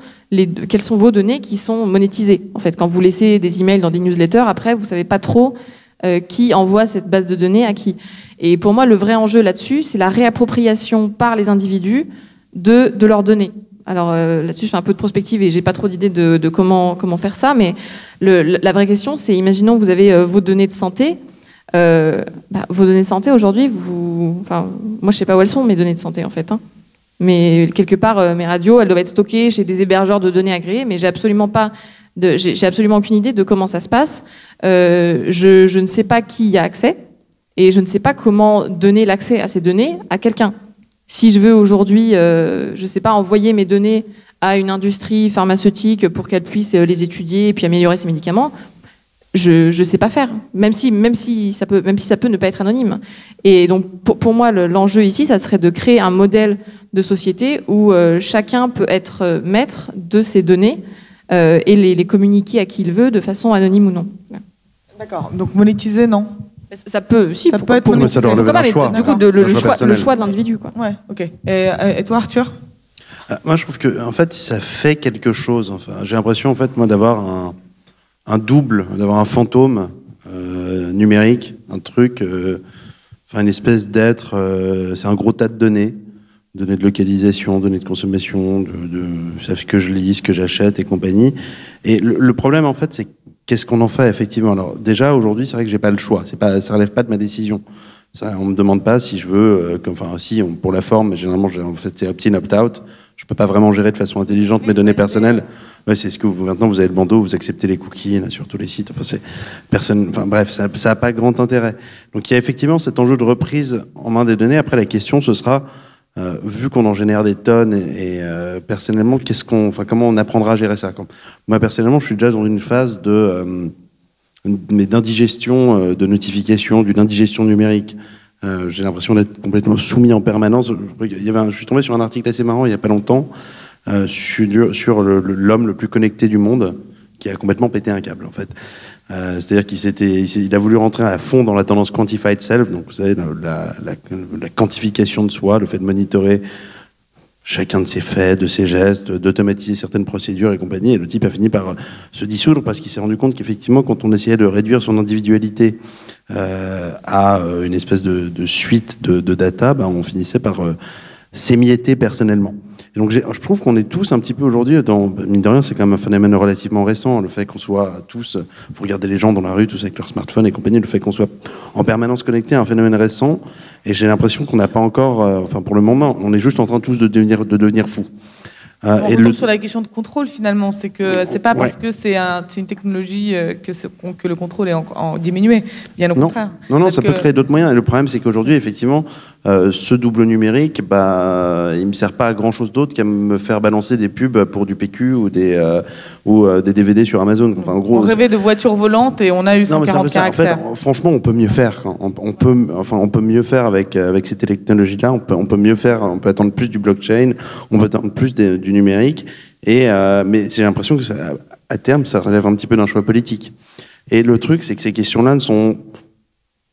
vos données qui sont monétisées. En fait, quand vous laissez des emails dans des newsletters, après, vous ne savez pas trop qui envoie cette base de données à qui. Et pour moi, le vrai enjeu là-dessus, c'est la réappropriation par les individus de leurs données. Alors là-dessus, je fais un peu de prospective et j'ai pas trop d'idées de comment faire ça, mais la vraie question, c'est, imaginons que vous avez vos données de santé. Vos données de santé aujourd'hui, moi je sais pas où elles sont, mes données de santé en fait. Hein. Mais quelque part, mes radios, elles doivent être stockées chez des hébergeurs de données agréés, mais j'ai absolument aucune idée de comment ça se passe. Je ne sais pas qui y a accès et je ne sais pas comment donner l'accès à ces données à quelqu'un. Si je veux aujourd'hui, je sais pas, envoyer mes données à une industrie pharmaceutique pour qu'elle puisse les étudier et puis améliorer ses médicaments, je sais pas faire. Même si ça peut ne pas être anonyme. Et donc pour moi, l'enjeu ici, ça serait de créer un modèle de société où chacun peut être maître de ses données et les communiquer à qui il veut de façon anonyme ou non. D'accord. Donc monétiser, non? Ça peut, si. Ça peut être ça doit relever d'un choix. Du coup, le choix de l'individu, quoi. Ouais, ok. Et toi, Arthur? Moi, je trouve que, en fait, ça fait quelque chose. Enfin, j'ai l'impression, en fait, moi, d'avoir un double, d'avoir un fantôme numérique, un truc, une espèce d'être. C'est un gros tas de données de localisation, données de consommation, de ce que je lis, ce que j'achète et compagnie. Et le problème, en fait, c'est qu'est-ce qu'on en fait effectivement? Alors déjà aujourd'hui, c'est vrai que j'ai pas le choix. Ça relève pas de ma décision. On me demande pas si je veux, pour la forme, mais généralement, en fait, c'est opt-in, opt-out. Je peux pas vraiment gérer de façon intelligente mes données personnelles. Ouais, c'est ce que maintenant vous avez le bandeau, vous acceptez les cookies là, sur tous les sites. Bref, ça a pas grand intérêt. Donc il y a effectivement cet enjeu de reprise en main des données. Après, la question, ce sera vu qu'on en génère des tonnes et personnellement, comment on apprendra à gérer ça? Moi personnellement, je suis déjà dans une phase d'indigestion, de notification, d'une indigestion numérique. J'ai l'impression d'être complètement soumis en permanence. Je suis tombé sur un article assez marrant il y a pas longtemps sur l'homme le plus connecté du monde qui a complètement pété un câble en fait. C'est-à-dire qu'il a voulu rentrer à fond dans la tendance quantified self, donc vous savez la quantification de soi, le fait de monitorer chacun de ses faits, de ses gestes, d'automatiser certaines procédures et compagnie. Et le type a fini par se dissoudre parce qu'il s'est rendu compte qu'effectivement, quand on essayait de réduire son individualité à une espèce de suite de data, on finissait par s'émietter personnellement. Et donc je trouve qu'on est tous un petit peu aujourd'hui, mine de rien, c'est quand même un phénomène relativement récent, le fait qu'on soit tous, vous regardez les gens dans la rue, tous avec leur smartphone et compagnie, le fait qu'on soit en permanence connecté, un phénomène récent, et j'ai l'impression qu'on n'a pas encore, pour le moment, on est juste en train tous de devenir fous. On retombe sur la question de contrôle finalement, c'est que c'est pas parce que c'est une technologie que le contrôle est en diminué, bien au contraire. Non, ça peut créer d'autres moyens. Et le problème, c'est qu'aujourd'hui, effectivement, ce double numérique, il me sert pas à grand chose d'autre qu'à me faire balancer des pubs pour du PQ ou des DVD sur Amazon. Enfin, en gros, on rêvait de voitures volantes et on a eu 140 caractères. En fait, franchement, on peut mieux faire. On peut mieux faire avec ces technologies-là. On peut mieux faire. On peut attendre plus du blockchain. On peut attendre plus du numérique. Mais j'ai l'impression que à terme, ça relève un petit peu d'un choix politique. Et le truc, c'est que ces questions-là ne sont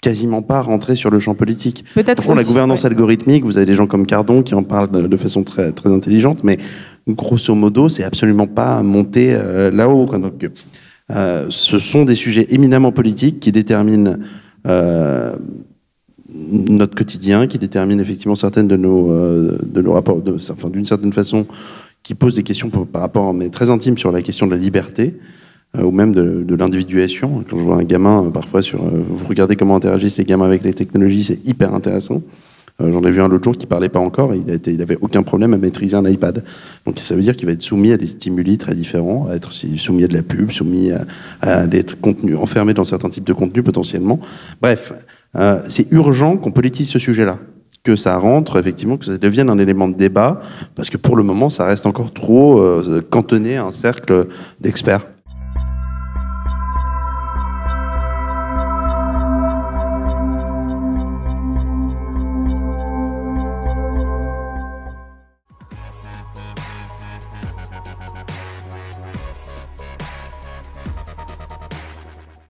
quasiment pas rentrées sur le champ politique. Peut-être la gouvernance algorithmique, vous avez des gens comme Cardon qui en parlent de façon très, très intelligente, mais grosso modo, c'est absolument pas monté là-haut. Donc, ce sont des sujets éminemment politiques qui déterminent notre quotidien, qui déterminent effectivement certaines de nos rapports, d'une certaine façon, qui posent des questions par rapport, mais très intimes, sur la question de la liberté. Ou même de l'individuation. Quand je vois un gamin, parfois, vous regardez comment interagissent les gamins avec les technologies, c'est hyper intéressant. J'en ai vu un l'autre jour qui parlait pas encore, il avait aucun problème à maîtriser un iPad. Donc ça veut dire qu'il va être soumis à des stimuli très différents, à être soumis à de la pub, soumis à des contenus, enfermé dans certains types de contenus potentiellement. Bref, c'est urgent qu'on politise ce sujet-là, que ça rentre, effectivement, que ça devienne un élément de débat, parce que pour le moment, ça reste encore trop cantonné à un cercle d'experts.